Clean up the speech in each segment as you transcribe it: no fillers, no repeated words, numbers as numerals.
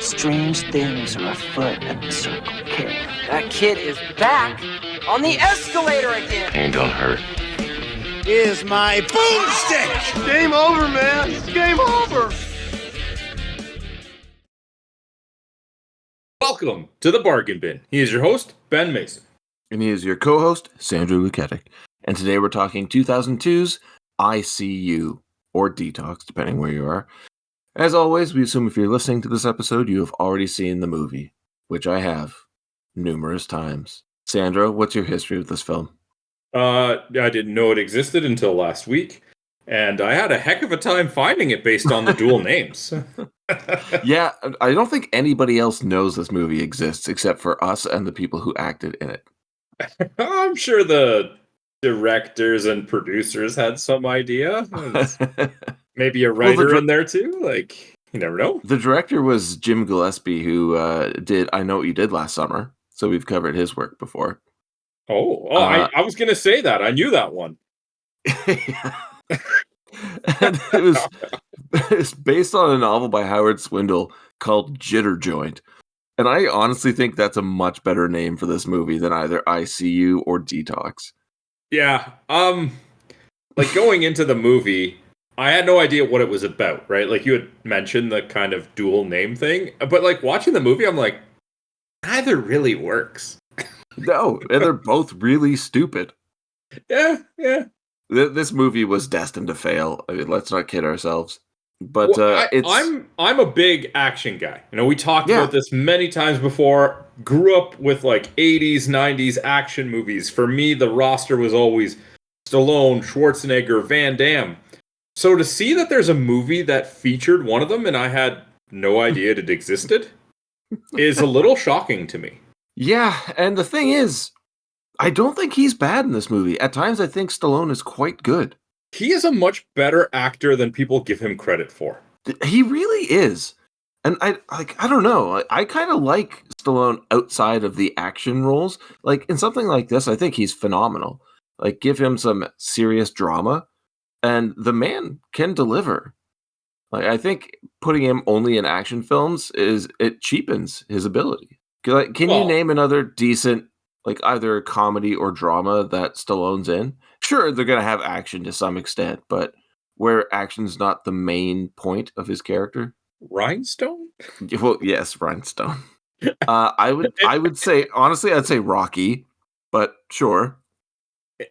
Strange things are afoot at the Circle K. That kid is back on the escalator again. Ain't gonna hurt. Is my boomstick! Game over, man. It's game over. Welcome to the Bargain Bin. He is your host, Ben Mason. And he is your co-host, Sandra Luketic. And today we're talking 2002's ICU, or D-Tox, depending where you are. As always, we assume if you're listening to this episode, you have already seen the movie, which I have numerous times. Sandra, what's your history with this film? I didn't know it existed until last week, and I had a heck of a time finding it based on the dual names. Yeah, I don't think anybody else knows this movie exists except for us and the people who acted in it. I'm sure the directors and producers had some idea. Maybe a writer in there too. Like, you never know. The director was Jim Gillespie, who did I Know What You Did Last Summer. So we've covered his work before. I was going to say that. I knew that one. And it's based on a novel by Howard Swindle called Jitter Joint. And I honestly think that's a much better name for this movie than either ICU or D-Tox. Yeah. Like going into the movie, I had no idea what it was about, right? Like you had mentioned the kind of dual name thing, but like watching the movie, I'm like, neither really works. No, and they're both really stupid. Yeah. This movie was destined to fail. I mean, let's not kid ourselves. But I'm a big action guy. You know, we talked about this many times before. Grew up with like 80s, 90s action movies. For me, the roster was always Stallone, Schwarzenegger, Van Damme. So to see that there's a movie that featured one of them and I had no idea it existed is a little shocking to me. Yeah, and the thing is, I don't think he's bad in this movie. At times, I think Stallone is quite good. He is a much better actor than people give him credit for. He really is. And I don't know. I kind of like Stallone outside of the action roles. Like, in something like this, I think he's phenomenal. Like, give him some serious drama, and the man can deliver. Like, I think putting him only in action films it cheapens his ability. Can you name another decent, like, either comedy or drama that Stallone's in? Sure, they're going to have action to some extent, but where action's not the main point of his character? Rhinestone? Well, yes, Rhinestone. I would say, honestly, I'd say Rocky, but sure.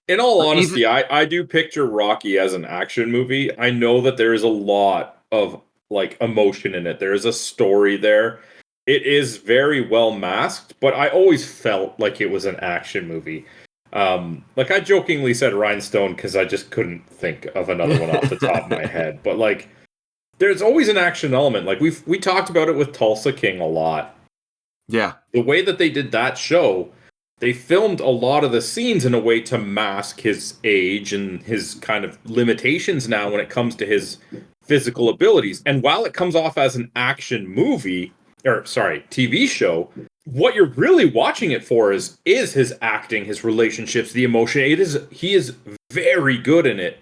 In all honesty, I do picture Rocky as an action movie. I know that there is a lot of, like, emotion in it. There is a story there. It is very well masked, but I always felt like it was an action movie. Like I jokingly said Rhinestone because I just couldn't think of another one off the top of my head. But like, there's always an action element. Like we talked about it with Tulsa King a lot. Yeah, the way that they did that show, they filmed a lot of the scenes in a way to mask his age and his kind of limitations now when it comes to his physical abilities. And while it comes off as an action movie. TV show, what you're really watching it for is his acting, his relationships, the emotion. He is very good in it,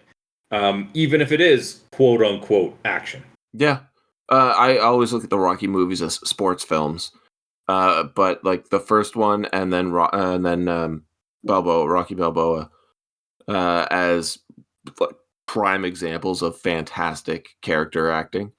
even if it is quote unquote action. Yeah, I always look at the Rocky movies as sports films, but like the first one and then Rocky Balboa, as like prime examples of fantastic character acting.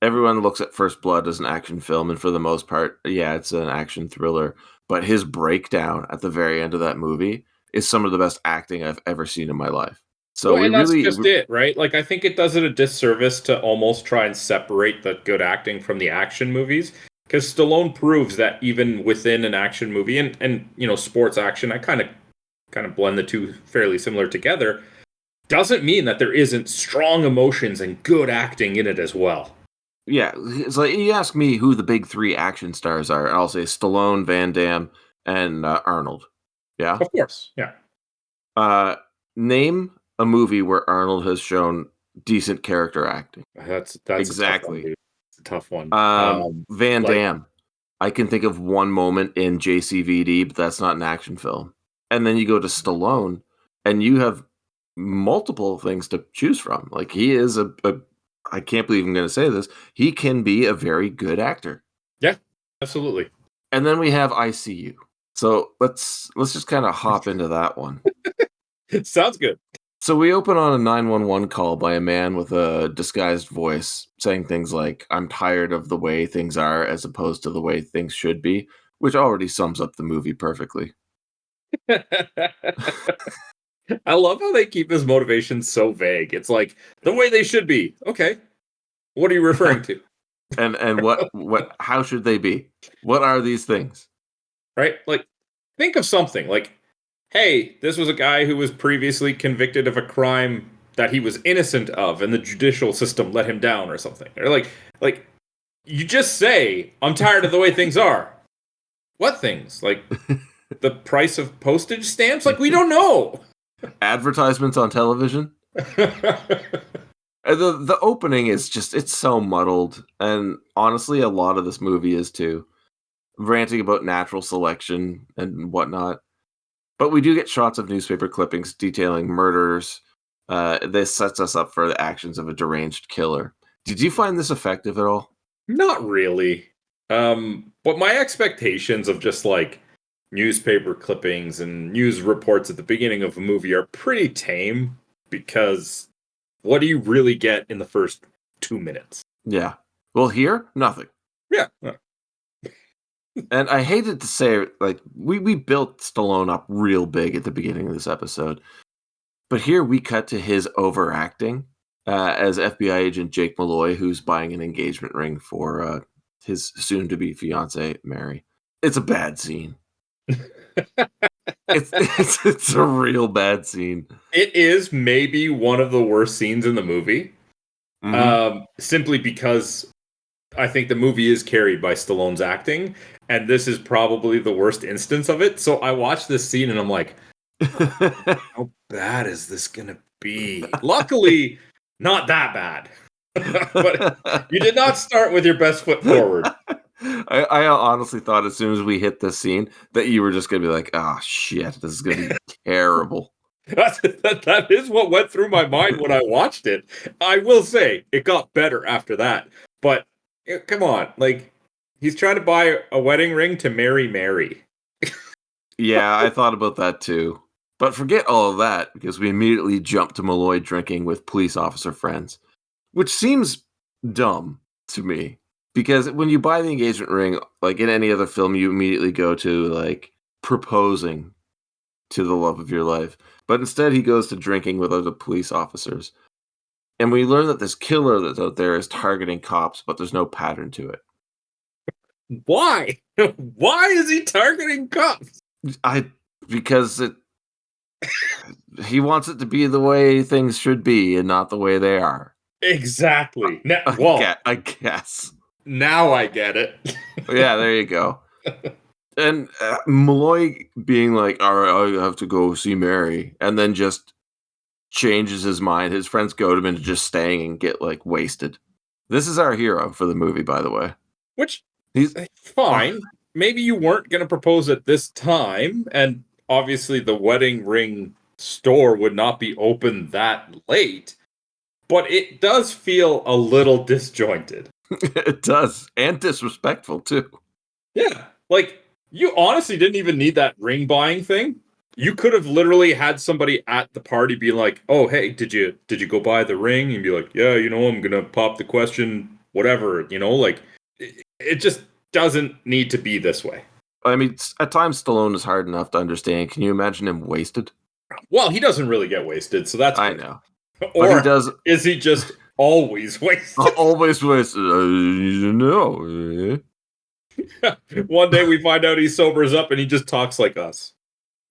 Everyone looks at First Blood as an action film, and for the most part, yeah, it's an action thriller. But his breakdown at the very end of that movie is some of the best acting I've ever seen in my life. So that's just it, right? Like, I think it does it a disservice to almost try and separate the good acting from the action movies, because Stallone proves that even within an action movie and you know, sports action, I kind of blend the two fairly similar together, doesn't mean that there isn't strong emotions and good acting in it as well. Yeah, it's like you ask me who the big three action stars are, and I'll say Stallone, Van Damme, and Arnold. Yeah? Of course, yeah. Name a movie where Arnold has shown decent character acting. That's exactly. It's a tough one. Van Damme. I can think of one moment in JCVD, but that's not an action film. And then you go to Stallone, and you have multiple things to choose from. Like, he is a I can't believe I'm going to say this, he can be a very good actor. Yeah, absolutely. And then we have ICU. So let's just kind of hop into that one. Sounds good. So we open on a 911 call by a man with a disguised voice saying things like, "I'm tired of the way things are as opposed to the way things should be," which already sums up the movie perfectly. I love how they keep his motivations so vague. It's like the way they should be. Okay. What are you referring to? And what how should they be? What are these things? Right? Like, think of something like, hey, this was a guy who was previously convicted of a crime that he was innocent of, and the judicial system let him down, or something. Or like you just say, I'm tired of the way things are. What things? Like the price of postage stamps? Like, we don't know. Advertisements on television? The opening is just, it's so muddled. And honestly, a lot of this movie is too. Ranting about natural selection and whatnot. But we do get shots of newspaper clippings detailing murders. This sets us up for the actions of a deranged killer. Did you find this effective at all? Not really. But my expectations of just like newspaper clippings and news reports at the beginning of a movie are pretty tame, because what do you really get in the first 2 minutes? Yeah. Well, here, nothing. Yeah. And I hated to say, like, we built Stallone up real big at the beginning of this episode. But here we cut to his overacting as FBI agent Jake Malloy, who's buying an engagement ring for his soon-to-be fiancée, Mary. It's a bad scene. It's a real bad scene. It is maybe one of the worst scenes in the movie. Simply because I think the movie is carried by Stallone's acting, and this is probably the worst instance of it. So I watched this scene and I'm like, how bad is this gonna be? Luckily, not that bad. But you did not start with your best foot forward. I honestly thought as soon as we hit this scene that you were just going to be like, oh, shit, this is going to be terrible. That is what went through my mind when I watched it. I will say, it got better after that. But, come on, like, he's trying to buy a wedding ring to marry Mary. Yeah, I thought about that too. But forget all of that, because we immediately jump to Malloy drinking with police officer friends, which seems dumb to me. Because when you buy the engagement ring, like in any other film, you immediately go to like proposing to the love of your life. But instead, he goes to drinking with other police officers. And we learn that this killer that's out there is targeting cops, but there's no pattern to it. Why? Why is he targeting cops? Because he wants it to be the way things should be and not the way they are. Exactly. I guess. Now I get it. Yeah, there you go. And Malloy being like, all right, I have to go see Mary, and then just changes his mind. His friends goad him into just staying and get like wasted. This is our hero for the movie, by the way. Which, he's fine. Maybe you weren't going to propose at this time, and obviously the wedding ring store would not be open that late, but it does feel a little disjointed. It does. And disrespectful, too. Yeah. Like, you honestly didn't even need that ring buying thing. You could have literally had somebody at the party be like, oh, hey, did you go buy the ring? And be like, yeah, I'm going to pop the question, whatever, like, it just doesn't need to be this way. I mean, at times Stallone is hard enough to understand. Can you imagine him wasted? Well, he doesn't really get wasted, so that's I good. know. Or but he does. Is he just always wasted? Always wasted. No. One day we find out he sobers up and he just talks like us.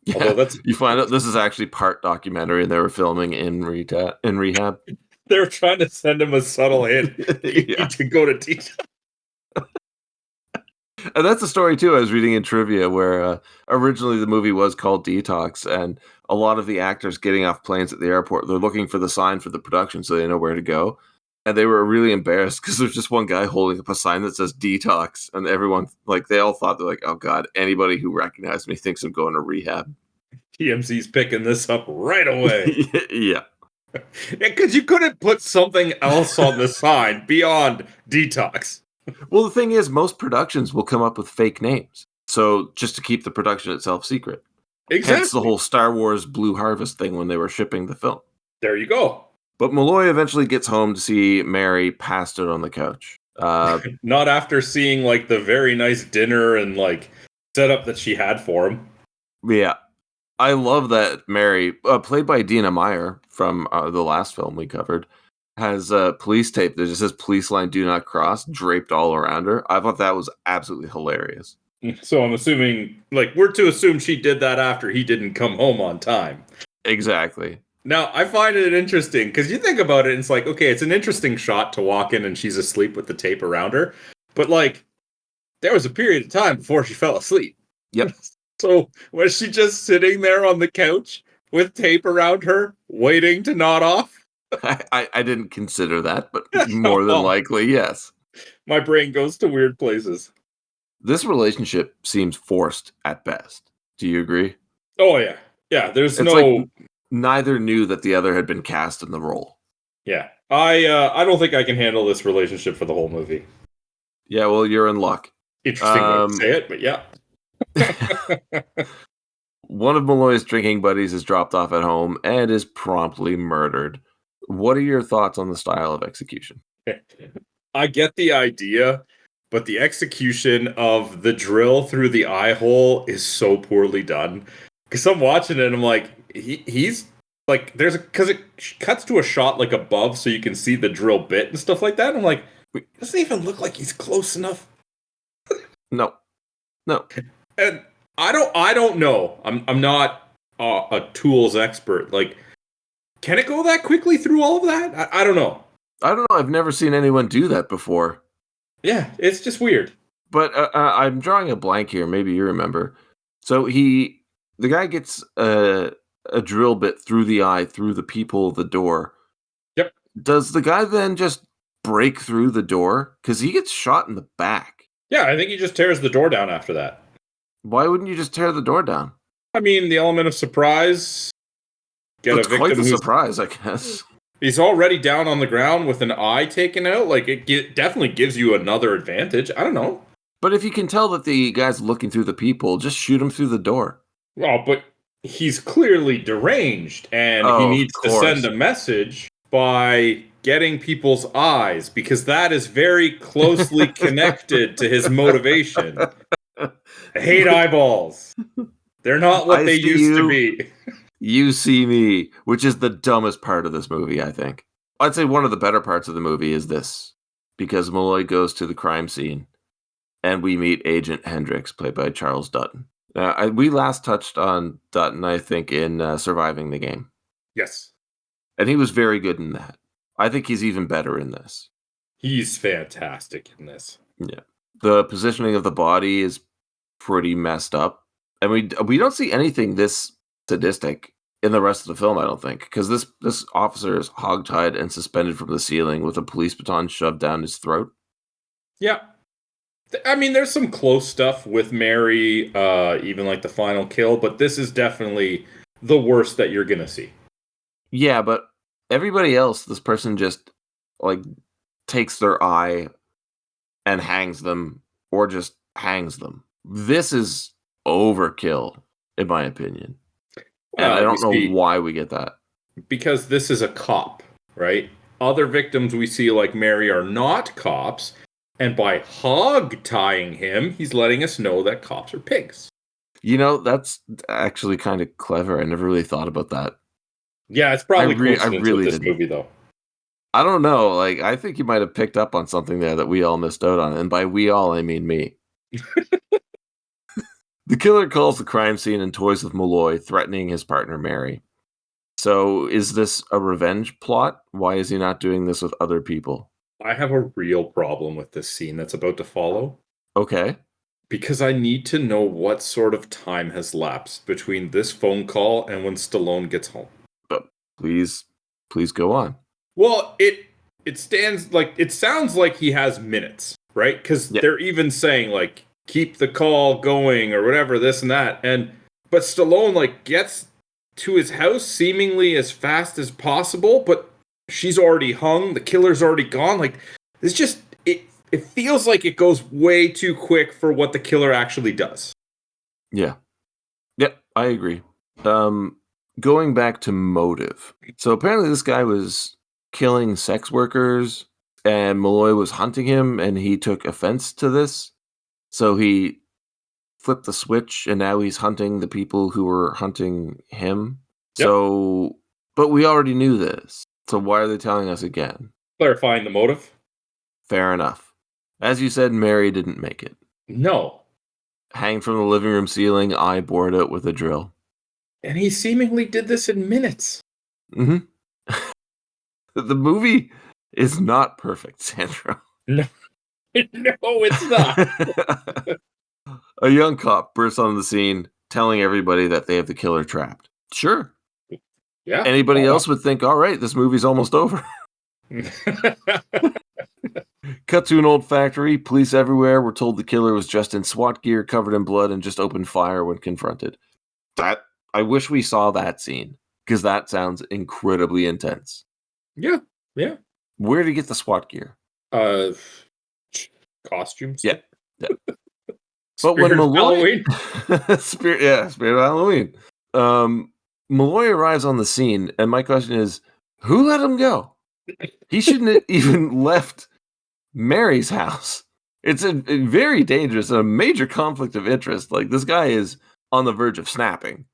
Yeah, you find out this is actually part documentary and they were filming in rehab. They're trying to send him a subtle hint. You need to go to D-Tox. And that's a story too. I was reading in trivia where originally the movie was called D-Tox, and a lot of the actors getting off planes at the airport, they're looking for the sign for the production so they know where to go. And they were really embarrassed because there's just one guy holding up a sign that says D-Tox, and everyone, like, they all thought, they're like, oh god, anybody who recognized me thinks I'm going to rehab. TMC's picking this up right away. Yeah. Because you couldn't put something else on the sign beyond D-Tox. Well, the thing is, most productions will come up with fake names. So just to keep the production itself secret. Exactly. Hence the whole Star Wars Blue Harvest thing when they were shipping the film. There you go. But Malloy eventually gets home to see Mary passed out on the couch. Not after seeing like the very nice dinner and like setup that she had for him. Yeah. I love that Mary, played by Dina Meyer from the last film we covered, has police tape that just says police line do not cross draped all around her. I thought that was absolutely hilarious. So I'm assuming, like, we're to assume she did that after he didn't come home on time. Exactly. Now, I find it interesting, because you think about it, and it's like, okay, it's an interesting shot to walk in and she's asleep with the tape around her. But, like, there was a period of time before she fell asleep. Yep. So, was she just sitting there on the couch with tape around her, waiting to nod off? I didn't consider that, but more than likely, yes. My brain goes to weird places. This relationship seems forced at best. Do you agree? Oh, yeah. Yeah, there's It's no... like neither knew that the other had been cast in the role. Yeah. I don't think I can handle this relationship for the whole movie. Yeah, well, you're in luck. Interesting way to say it, but yeah. One of Malloy's drinking buddies is dropped off at home and is promptly murdered. What are your thoughts on the style of execution? I get the idea, but the execution of the drill through the eye hole is so poorly done. Because I'm watching it and I'm like, he's like, because it cuts to a shot like above so you can see the drill bit and stuff like that. And I'm like, it doesn't even look like he's close enough. No. And I don't know. I'm not a tools expert. Like, can it go that quickly through all of that? I don't know. I don't know. I've never seen anyone do that before. Yeah, it's just weird. But I'm drawing a blank here. Maybe you remember. So the guy gets a drill bit through the eye, through the peephole of the door. Yep. Does the guy then just break through the door? Because he gets shot in the back. Yeah, I think he just tears the door down after that. Why wouldn't you just tear the door down? I mean, the element of surprise. It's quite the surprise, I guess. He's already down on the ground with an eye taken out. Like, it definitely gives you another advantage. I don't know. But if you can tell that the guy's looking through the peephole, just shoot him through the door. Well, but he's clearly deranged, and he needs to send a message by getting people's eyes, because that is very closely connected to his motivation. I hate eyeballs. They're not what they used to be. You see me, which is the dumbest part of this movie, I think. I'd say one of the better parts of the movie is this, because Malloy goes to the crime scene, and we meet Agent Hendricks, played by Charles Dutton. We last touched on Dutton, I think, in Surviving the Game. Yes. And he was very good in that. I think he's even better in this. He's fantastic in this. Yeah. The positioning of the body is pretty messed up. And we don't see anything this sadistic in the rest of the film, I don't think. Because this officer is hogtied and suspended from the ceiling with a police baton shoved down his throat. Yeah. I mean, there's some close stuff with Mary, even like the final kill, but this is definitely the worst that you're going to see. Yeah, but everybody else, this person just, like, takes their eye and hangs them, or just hangs them. This is overkill, in my opinion. And I don't know why we get that. Because this is a cop, right? Other victims we see, like Mary, are not cops. And by hog-tying him, he's letting us know that cops are pigs. You know, that's actually kind of clever. I never really thought about that. Yeah, it's probably I really with this movie, though. I don't know. Like, I think you might have picked up on something there that we all missed out on. And by we all, I mean me. The killer calls the crime scene and toys with Malloy, threatening his partner, Mary. So, is this a revenge plot? Why is he not doing this with other people? I have a real problem with this scene that's about to follow. Okay. Because I need to know what sort of time has lapsed between this phone call and when Stallone gets home. But please go on. Well, it sounds like he has minutes, right? Because they're even saying, like, keep the call going or whatever, this and that. But Stallone, like, gets to his house seemingly as fast as possible, but she's already hung. The killer's already gone. Like, it's just it feels like it goes way too quick for what the killer actually does. Yeah. Yep, I agree. Going back to motive. So apparently this guy was killing sex workers and Malloy was hunting him and he took offense to this. So he flipped the switch and now he's hunting the people who were hunting him. Yep. So, but we already knew this. So why are they telling us again? Clarifying the motive? Fair enough. As you said, Mary didn't make it. No. Hanged from the living room ceiling, eye bored out with a drill. And he seemingly did this in minutes. Mm-hmm. The movie is not perfect, Sandro. No, no, it's not. A young cop bursts on the scene, telling everybody that they have the killer trapped. Sure. Yeah. Anybody else would think, all right, this movie's almost over. Cut to an old factory. Police everywhere were told the killer was dressed in SWAT gear, covered in blood, and just opened fire when confronted. I wish we saw that scene, because that sounds incredibly intense. Yeah, yeah. Where did he get the SWAT gear? Costumes. Yeah. But when Malloy... Halloween. Spirit of Halloween. Malloy arrives on the scene, and my question is, who let him go? He shouldn't have even left Mary's house. It's a very dangerous and a major conflict of interest. Like, this guy is on the verge of snapping,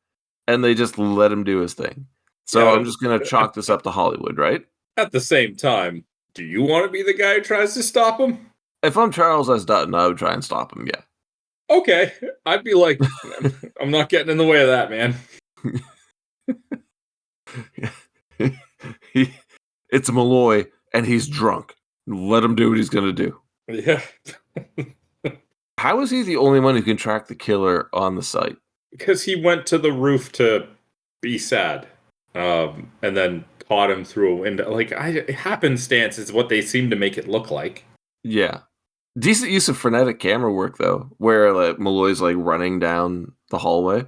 and they just let him do his thing. So yeah. I'm just going to chalk this up to Hollywood, right? At the same time, do you want to be the guy who tries to stop him? If I'm Charles S. Dutton, I would try and stop him, yeah. Okay. I'd be like, I'm not getting in the way of that, man. It's Malloy, and he's drunk. Let him do what he's going to do. Yeah. How is he the only one who can track the killer on the site? Because he went to the roof to be sad, and then caught him through a window. Like, happenstance is what they seem to make it look like. Yeah. Decent use of frenetic camera work, though, where like Malloy's like running down the hallway.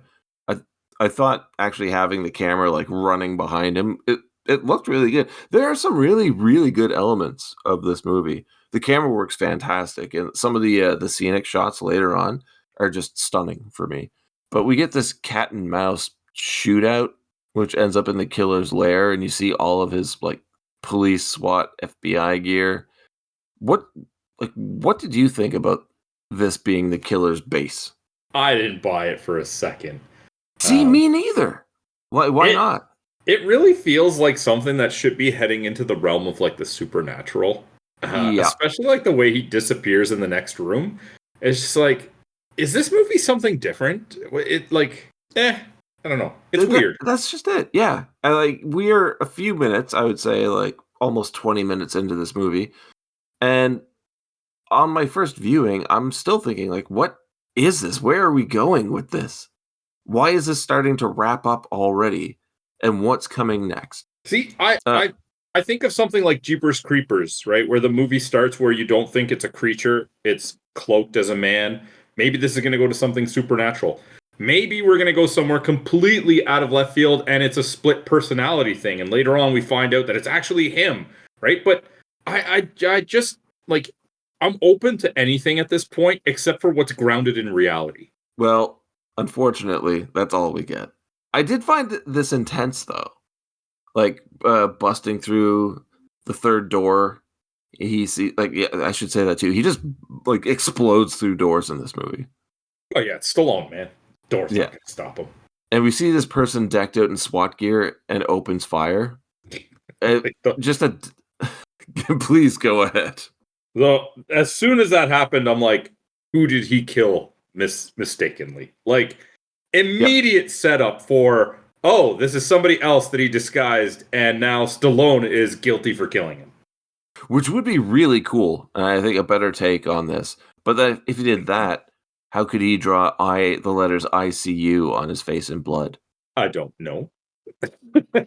I thought actually having the camera like running behind him, it looked really good. There are some really, really good elements of this movie. The camera work's fantastic, and some of the scenic shots later on are just stunning for me. But we get this cat and mouse shootout, which ends up in the killer's lair, and you see all of his like police, SWAT, FBI gear. What did you think about this being the killer's base? I didn't buy it for a second. See, me neither. Why not? It really feels like something that should be heading into the realm of like the supernatural. Yeah. Especially like the way he disappears in the next room. It's just like, is this movie something different? It like, I don't know. It's weird. That's just it. Yeah. And like, we're a few minutes, I would say like almost 20 minutes into this movie. And on my first viewing, I'm still thinking like, what is this? Where are we going with this? Why is this starting to wrap up already? And what's coming next? See, I think of something like Jeepers Creepers, right? Where the movie starts where you don't think it's a creature, it's cloaked as a man. Maybe this is going to go to something supernatural. Maybe we're going to go somewhere completely out of left field and it's a split personality thing. And later on we find out that it's actually him, right? But I just, like, I'm open to anything at this point except for what's grounded in reality. Well, unfortunately, that's all we get. I did find this intense, though. Like, busting through the third door. I should say that too. He just, like, explodes through doors in this movie. Oh, yeah, it's Stallone, man. Doors not going to stop him. And we see this person decked out in SWAT gear and opens fire. Please go ahead. So, as soon as that happened, I'm like, who did he kill mistakenly? Like, immediate setup for, oh, this is somebody else that he disguised, and now Stallone is guilty for killing him. Which would be really cool, and I think a better take on this. But that, if he did that, how could he draw the letters ICU on his face in blood? I don't know.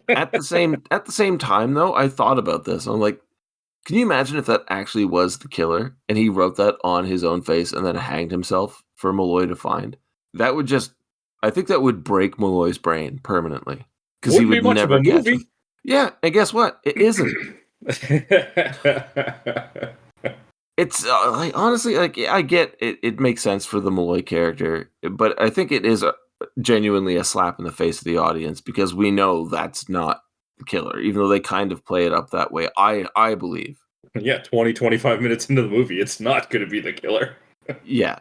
At the same time, though, I thought about this. I'm like, can you imagine if that actually was the killer, and he wrote that on his own face and then hanged himself for Malloy to find? That would just... I think that would break Malloy's brain permanently. because he Wouldn't would be much of never a catch him. movie. Yeah, and guess what? It isn't. It's like honestly, like I get it. It makes sense for the Malloy character, but I think it is genuinely a slap in the face of the audience because we know that's not the killer, even though they kind of play it up that way. I believe. Yeah, 25 minutes into the movie, it's not going to be the killer. Yeah.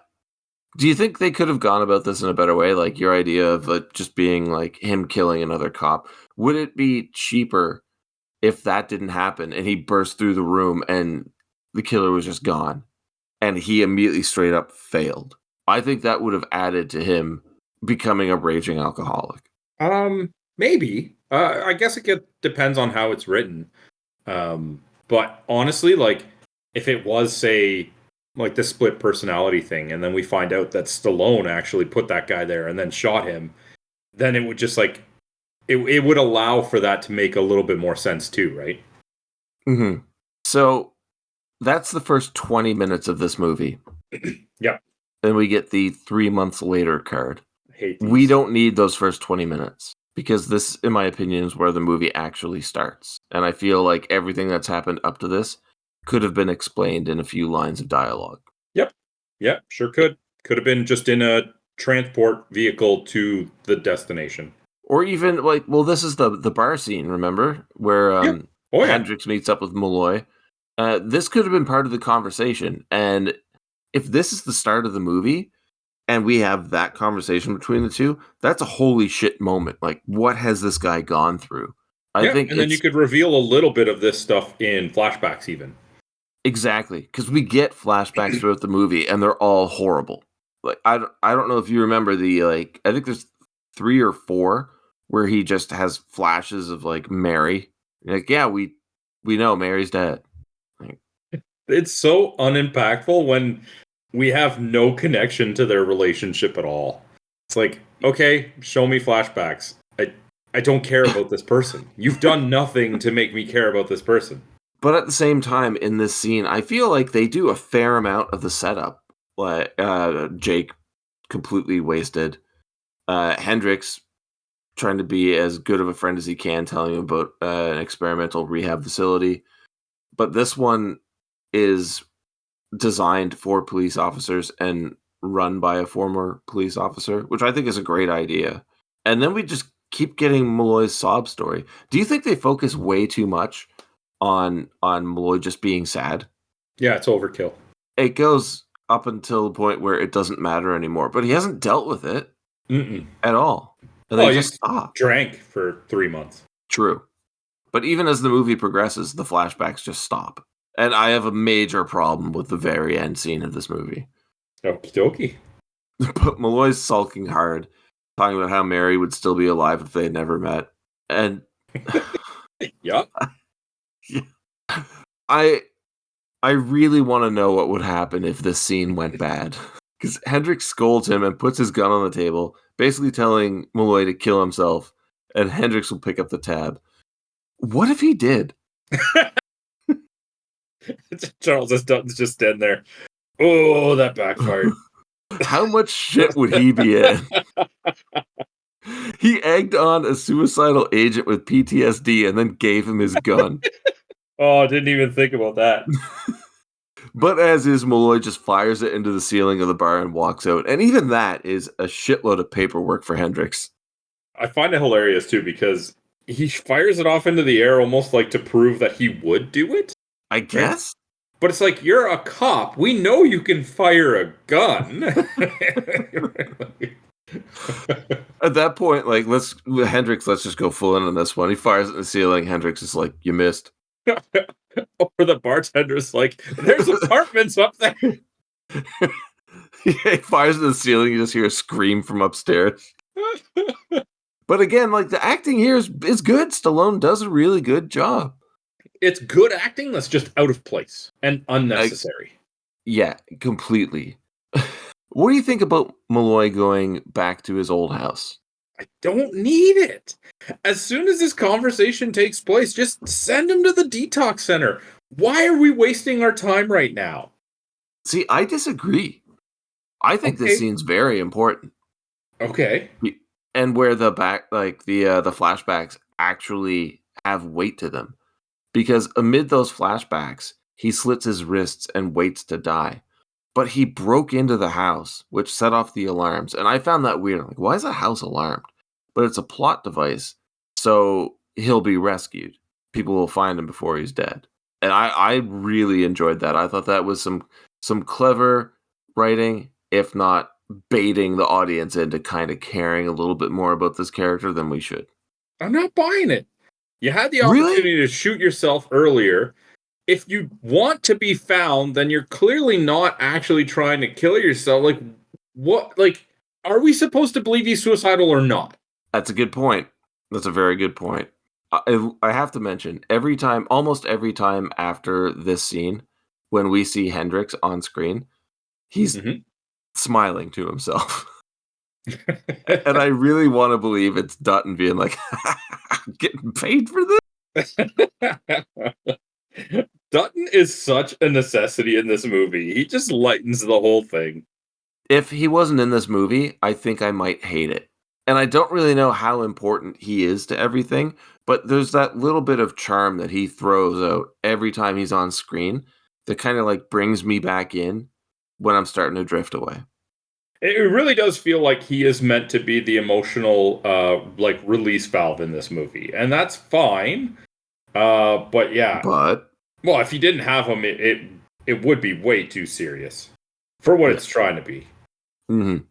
Do you think they could have gone about this in a better way? Like your idea of just being like him killing another cop. Would it be cheaper if that didn't happen and he burst through the room and the killer was just gone and he immediately straight up failed? I think that would have added to him becoming a raging alcoholic. Maybe. I guess it depends on how it's written. But honestly, like if it was, say, like the split personality thing, and then we find out that Stallone actually put that guy there and then shot him, then it would just like it would allow for that to make a little bit more sense too, right? Mm-hmm. So that's the first 20 minutes of this movie. Yeah. Then we get the 3 months later card. I hate these. We don't need those first 20 minutes because this, in my opinion, is where the movie actually starts. And I feel like everything that's happened up to this could have been explained in a few lines of dialogue. Yep. Yeah, sure could. Could have been just in a transport vehicle to the destination. Or even like, well, this is the bar scene, remember? Where Hendricks meets up with Malloy. This could have been part of the conversation. And if this is the start of the movie and we have that conversation between the two, that's a holy shit moment. Like, what has this guy gone through? I think and then you could reveal a little bit of this stuff in flashbacks even. Exactly, because we get flashbacks throughout the movie, and they're all horrible. Like I don't know if you remember the I think there's 3 or 4 where he just has flashes of like Mary. Like, yeah, we know Mary's dead. Like, it's so unimpactful when we have no connection to their relationship at all. It's like, okay, show me flashbacks. I don't care about this person. You've done nothing to make me care about this person. But at the same time, in this scene, I feel like they do a fair amount of the setup. Like Jake completely wasted. Hendricks trying to be as good of a friend as he can, telling him about an experimental rehab facility. But this one is designed for police officers and run by a former police officer, which I think is a great idea. And then we just keep getting Malloy's sob story. Do you think they focus way too much on Malloy just being sad? Yeah, it's overkill. It goes up until the point where it doesn't matter anymore, but he hasn't dealt with it at all. And they just stop. Drank for 3 months. True. But even as the movie progresses, the flashbacks just stop. And I have a major problem with the very end scene of this movie. Okie dokie. But Malloy's sulking hard, talking about how Mary would still be alive if they had never met. And yeah. I really want to know what would happen if this scene went bad. Because Hendricks scolds him and puts his gun on the table, basically telling Malloy to kill himself, and Hendricks will pick up the tab. What if he did? Charles S. Dutton's just standing there. Oh, that backfired. How much shit would he be in? He egged on a suicidal agent with PTSD and then gave him his gun. Oh, I didn't even think about that. But as is, Malloy just fires it into the ceiling of the bar and walks out. And even that is a shitload of paperwork for Hendricks. I find it hilarious, too, because he fires it off into the air almost like to prove that he would do it. I guess. But it's like, you're a cop. We know you can fire a gun. At that point, like, let's just go full in on this one. He fires it in the ceiling. Hendricks is like, you missed. Or the bartender's like, there's apartments up there. He fires in the ceiling. You just hear a scream from upstairs. But again, like, the acting here is good. Stallone does a really good job. It's good acting that's just out of place and unnecessary. Yeah, completely. What do you think about Malloy going back to his old house? I don't need it. As soon as this conversation takes place, just send him to the D-Tox center. Why are we wasting our time right now? See, I disagree. I think this scene's very important. Okay. and where the flashbacks actually have weight to them. Because amid those flashbacks, he slits his wrists and waits to die. But he broke into the house, which set off the alarms. And I found that weird. Like, why is the house alarmed? But it's a plot device, so he'll be rescued. People will find him before he's dead. And I really enjoyed that. I thought that was some clever writing, if not baiting the audience into kind of caring a little bit more about this character than we should. I'm not buying it. You had the opportunity to shoot yourself earlier. If you want to be found, then you're clearly not actually trying to kill yourself. Like, what? Like, are we supposed to believe he's suicidal or not? That's a good point. That's a very good point. I have to mention, almost every time after this scene, when we see Hendrix on screen, he's smiling to himself. And I really want to believe it's Dutton being like, I'm getting paid for this? Dutton is such a necessity in this movie. He just lightens the whole thing. If he wasn't in this movie, I think I might hate it. And I don't really know how important he is to everything, but there's that little bit of charm that he throws out every time he's on screen that kind of like brings me back in when I'm starting to drift away. It really does feel like he is meant to be the emotional like release valve in this movie. And that's fine. But yeah. Well, if you didn't have him, it would be way too serious for what it's trying to be. Mm-hmm.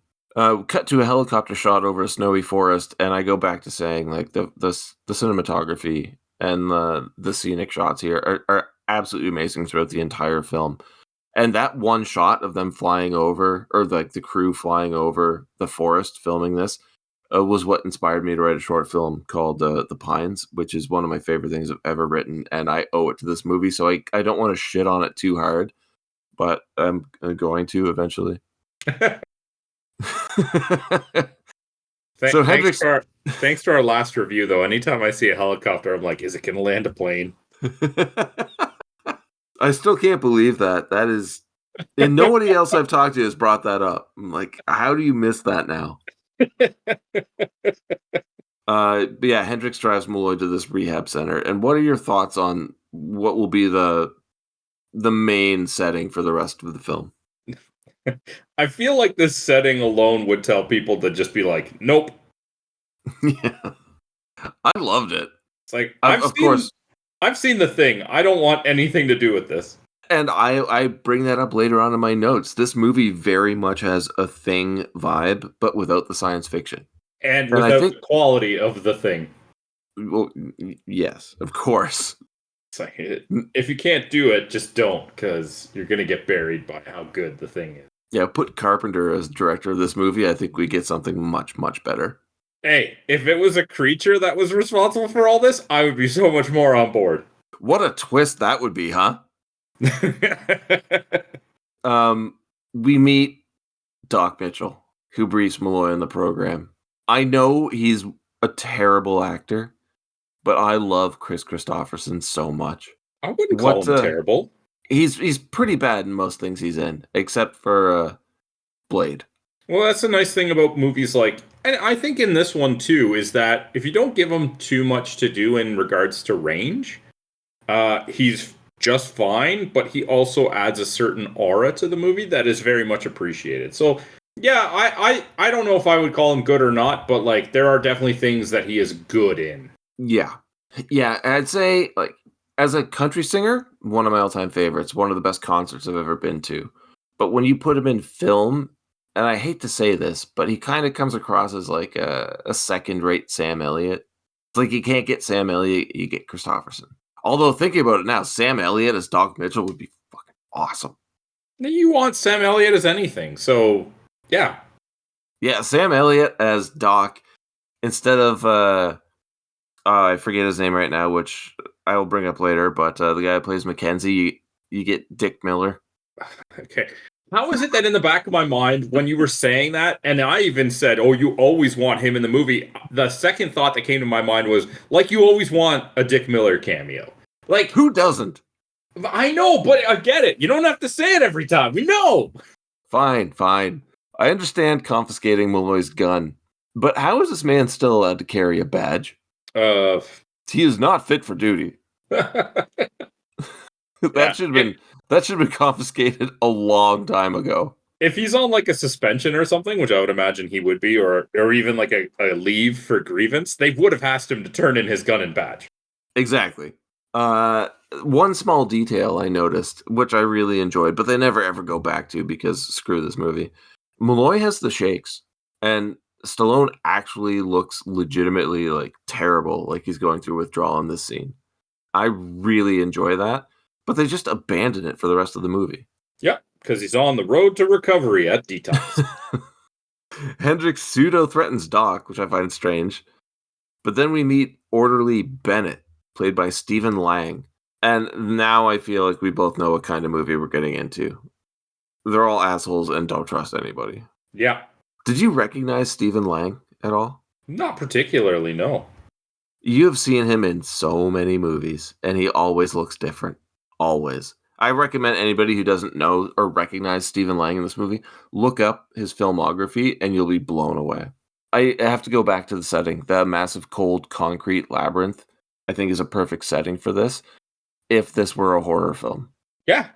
Cut to a helicopter shot over a snowy forest, and I go back to saying like the cinematography and the scenic shots here are absolutely amazing throughout the entire film. And that one shot of them flying over, or like the crew flying over the forest filming this, was what inspired me to write a short film called The Pines, which is one of my favorite things I've ever written, and I owe it to this movie. So I don't want to shit on it too hard, but I'm going to eventually. Thanks to our last review, though. Anytime I see a helicopter, I'm like, is it going to land a plane? I still can't believe that. That is, and nobody else I've talked to has brought that up. I'm like, how do you miss that now? But yeah, Hendrix drives Malloy to this rehab center. And what are your thoughts on what will be the main setting for the rest of the film? I feel like this setting alone would tell people to just be like, nope. Yeah. I loved it. It's like, I've seen The Thing. I don't want anything to do with this. And I bring that up later on in my notes. This movie very much has a Thing vibe, but without the science fiction. And without the quality of The Thing. Well, yes, of course. It's like, if you can't do it, just don't, because you're going to get buried by how good The Thing is. Yeah, put Carpenter as director of this movie. I think we get something much, much better. Hey, if it was a creature that was responsible for all this, I would be so much more on board. What a twist that would be, huh? We meet Doc Mitchell, who briefs Malloy in the program. I know he's a terrible actor, but I love Chris Christopherson so much. I wouldn't call him terrible. He's pretty bad in most things he's in, except for Blade. Well, that's the nice thing about movies like, and I think in this one too, is that if you don't give him too much to do in regards to range, he's just fine, but he also adds a certain aura to the movie that is very much appreciated. So, yeah, I don't know if I would call him good or not, but like there are definitely things that he is good in. Yeah. Yeah, I'd say like as a country singer, one of my all-time favorites, one of the best concerts I've ever been to. But when you put him in film, and I hate to say this, but he kind of comes across as like a second-rate Sam Elliott. It's like you can't get Sam Elliott, you get Christopherson. Although thinking about it now, Sam Elliott as Doc Mitchell would be fucking awesome. You want Sam Elliott as anything, so yeah. Yeah, Sam Elliott as Doc instead of I forget his name right now, which I will bring up later, but the guy who plays Mackenzie, you get Dick Miller. Okay. How is it that in the back of my mind, when you were saying that, and I even said, oh, you always want him in the movie, the second thought that came to my mind was, like, you always want a Dick Miller cameo. Like, who doesn't? I know, but I get it. You don't have to say it every time. We know. Fine. I understand confiscating Malloy's gun, But how is this man still allowed to carry a badge? Uh, He is not fit for duty. That should have been confiscated a long time ago. If he's on like a suspension or something, which I would imagine he would be, or even like a leave for grievance, they would have asked him to turn in his gun and badge. Exactly. One small detail I noticed, which I really enjoyed, but they never ever go back to because screw this movie. Malloy has the shakes, and Stallone actually looks legitimately like terrible, like he's going through withdrawal in this scene. I really enjoy that, but they just abandon it for the rest of the movie. Yep, because he's on the road to recovery at D-Tox. Hendricks pseudo threatens Doc, which I find strange. But then we meet Orderly Bennett, played by Stephen Lang. And now I feel like we both know what kind of movie we're getting into. They're all assholes and don't trust anybody. Yeah. Did you recognize Stephen Lang at all? Not particularly, no. You have seen him in so many movies, and he always looks different. Always. I recommend anybody who doesn't know or recognize Stephen Lang in this movie, look up his filmography, and you'll be blown away. I have to go back to the setting. That massive cold concrete labyrinth, I think, is a perfect setting for this, if this were a horror film. Yeah.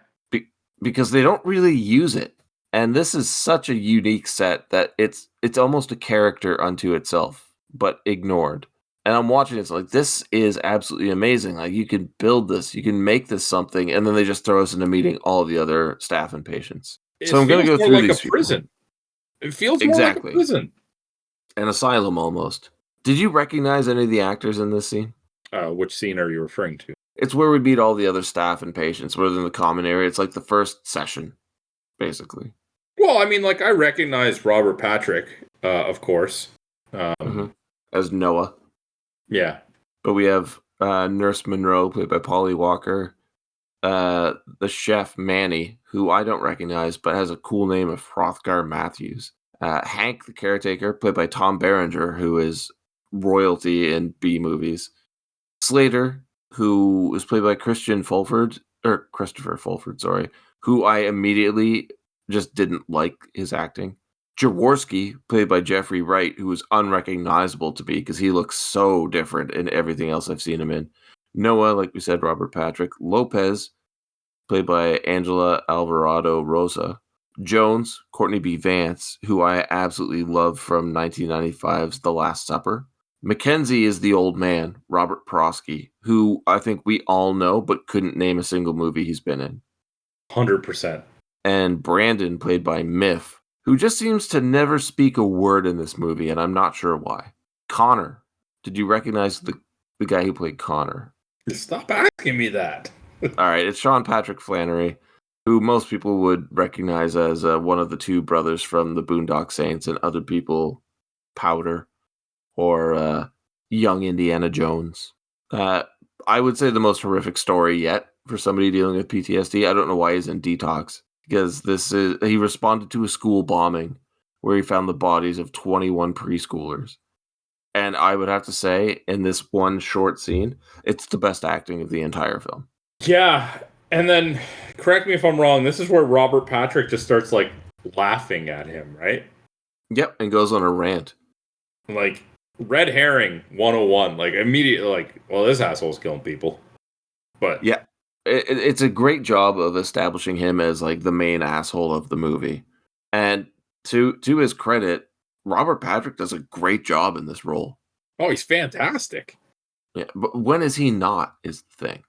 Because they don't really use it. And this is such a unique set that it's almost a character unto itself, but ignored. And I'm watching it, it's like, this is absolutely amazing. Like, you can build this, you can make this something, and then they just throw us into meeting all of the other staff and patients. So I'm going to go through these people. Prison. It feels more like a prison. An asylum, almost. Did you recognize any of the actors in this scene? Which scene are you referring to? It's where we meet all the other staff and patients. We're in the common area. It's like the first session, basically. Well, I mean, like, I recognize Robert Patrick, of course. As Noah. Yeah. But we have Nurse Monroe, played by Polly Walker. The chef, Manny, who I don't recognize, but has a cool name of Hrothgar Matthews. Hank, the caretaker, played by Tom Berenger, who is royalty in B movies. Slater, who is played by Christopher Fulford, sorry, who I immediately just didn't like his acting. Jaworski, played by Jeffrey Wright, who is unrecognizable to me because he looks so different in everything else I've seen him in. Noah, like we said, Robert Patrick. Lopez, played by Angela Alvarado Rosa. Jones, Courtney B. Vance, who I absolutely love from 1995's The Last Supper. Mackenzie is the old man, Robert Prosky, who I think we all know but couldn't name a single movie he's been in. 100%. And Brandon, played by Miff, who just seems to never speak a word in this movie, and I'm not sure why. Connor. Did you recognize the guy who played Connor? Stop asking me that. All right, it's Sean Patrick Flannery, who most people would recognize as one of the two brothers from the Boondock Saints, and other people, Powder, or young Indiana Jones. I would say the most horrific story yet for somebody dealing with PTSD. I don't know why he's in D-Tox, because he responded to a school bombing where he found the bodies of 21 preschoolers. And I would have to say, in this one short scene, it's the best acting of the entire film. Yeah, and then, correct me if I'm wrong, this is where Robert Patrick just starts, like, laughing at him, right? Yep, and goes on a rant. Like, red herring 101. Like, immediately, like, well, this asshole's killing people. But yeah, it's a great job of establishing him as, like, the main asshole of the movie. And to his credit, Robert Patrick does a great job in this role. Oh, he's fantastic. Yeah, but when is he not, is the thing.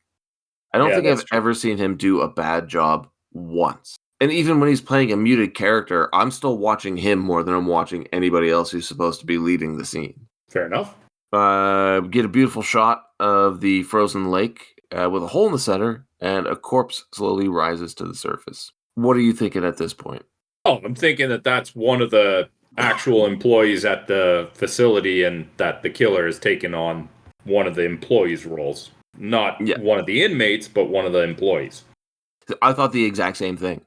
I don't think I've ever seen him do a bad job once. And even when he's playing a muted character, I'm still watching him more than I'm watching anybody else who's supposed to be leading the scene. Fair enough. Get a beautiful shot of the frozen lake with a hole in the center, and a corpse slowly rises to the surface. What are you thinking at this point? Oh, I'm thinking that that's one of the actual employees at the facility, and that the killer has taken on one of the employees' roles. Not one of the inmates, but one of the employees. I thought the exact same thing.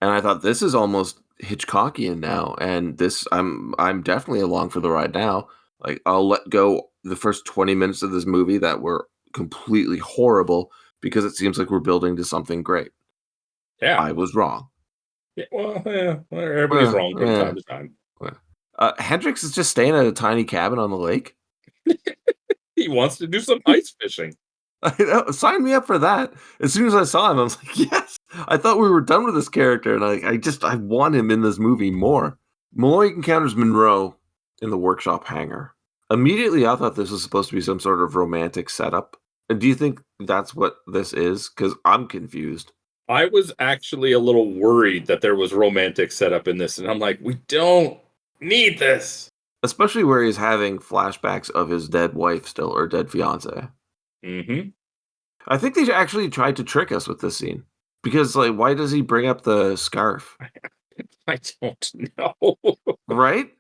And I thought, this is almost Hitchcockian now. And this, I'm definitely along for the ride now. Like, I'll let go the first 20 minutes of this movie that were completely horrible, because it seems like we're building to something great. Yeah. I was wrong. Yeah, well, everybody's wrong from time to time. Hendrix is just staying at a tiny cabin on the lake. He wants to do some ice fishing. I know, sign me up for that. As soon as I saw him, I was like, yes. I thought we were done with this character, and I want him in this movie more. Malloy encounters Monroe in the workshop hangar. Immediately, I thought this was supposed to be some sort of romantic setup. And do you think that's what this is? Because I'm confused. I was actually a little worried that there was romantic setup in this, and I'm like, we don't need this. Especially where he's having flashbacks of his dead wife still, or dead fiance. Mm-hmm. I think they actually tried to trick us with this scene. Because, like, why does he bring up the scarf? I don't know. Right?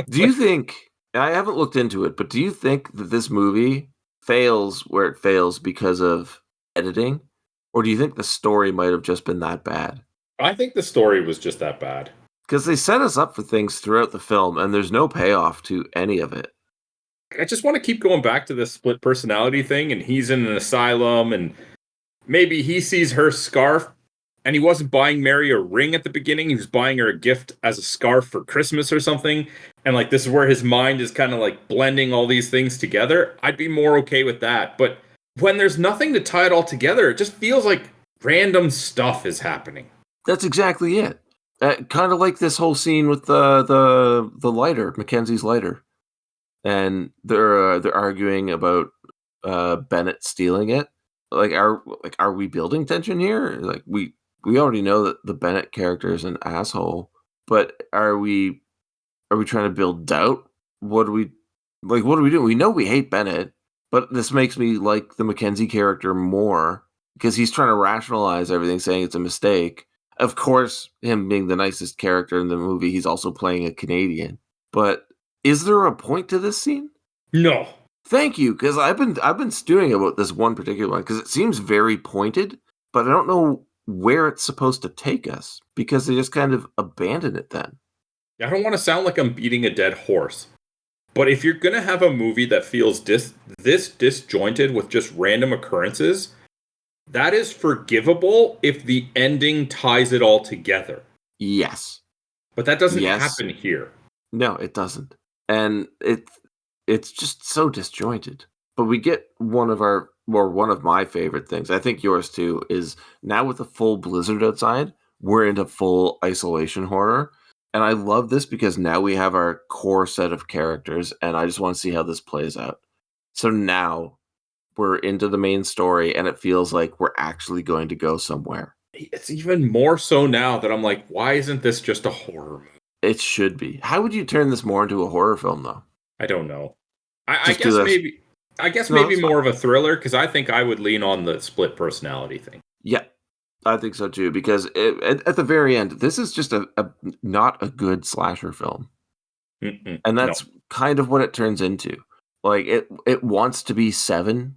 Do you think, I haven't looked into it, but do you think that this movie fails where it fails because of editing? Or do you think the story might have just been that bad? I think the story was just that bad. Because they set us up for things throughout the film, and there's no payoff to any of it. I just want to keep going back to this split personality thing, and he's in an asylum, and maybe he sees her scarf, and he wasn't buying Mary a ring at the beginning. He was buying her a gift as a scarf for Christmas or something. And like, this is where his mind is kind of like blending all these things together. I'd be more okay with that. But when there's nothing to tie it all together, it just feels like random stuff is happening. That's exactly it. Kind of like this whole scene with the lighter, Mackenzie's lighter. And they're arguing about Bennett stealing it. Are we building tension here? Like we already know that the Bennett character is an asshole, but are we trying to build doubt? What do we do? We know we hate Bennett, but this makes me like the Mackenzie character more because he's trying to rationalize everything, saying it's a mistake. Of course, him being the nicest character in the movie, he's also playing a Canadian. But is there a point to this scene? No. Thank you, because I've been stewing about this one particular one because it seems very pointed, but I don't know where it's supposed to take us because they just kind of abandon it then. I don't want to sound like I'm beating a dead horse, but if you're going to have a movie that feels this disjointed with just random occurrences, that is forgivable if the ending ties it all together. Yes. But that doesn't happen here. No, it doesn't. And it's just so disjointed. But we get one of my favorite things, I think yours too, is now with a full blizzard outside, we're into full isolation horror. And I love this because now we have our core set of characters, and I just want to see how this plays out. So now we're into the main story, and it feels like we're actually going to go somewhere. It's even more so now that I'm like, why isn't this just a horror movie? It should be. How would you turn this more into a horror film, though? I don't know. I guess maybe more of a thriller, because I think I would lean on the split personality thing. Yeah, I think so too, because at the very end, this is just a not a good slasher film. And that's kind of what it turns into. Like, it wants to be 7,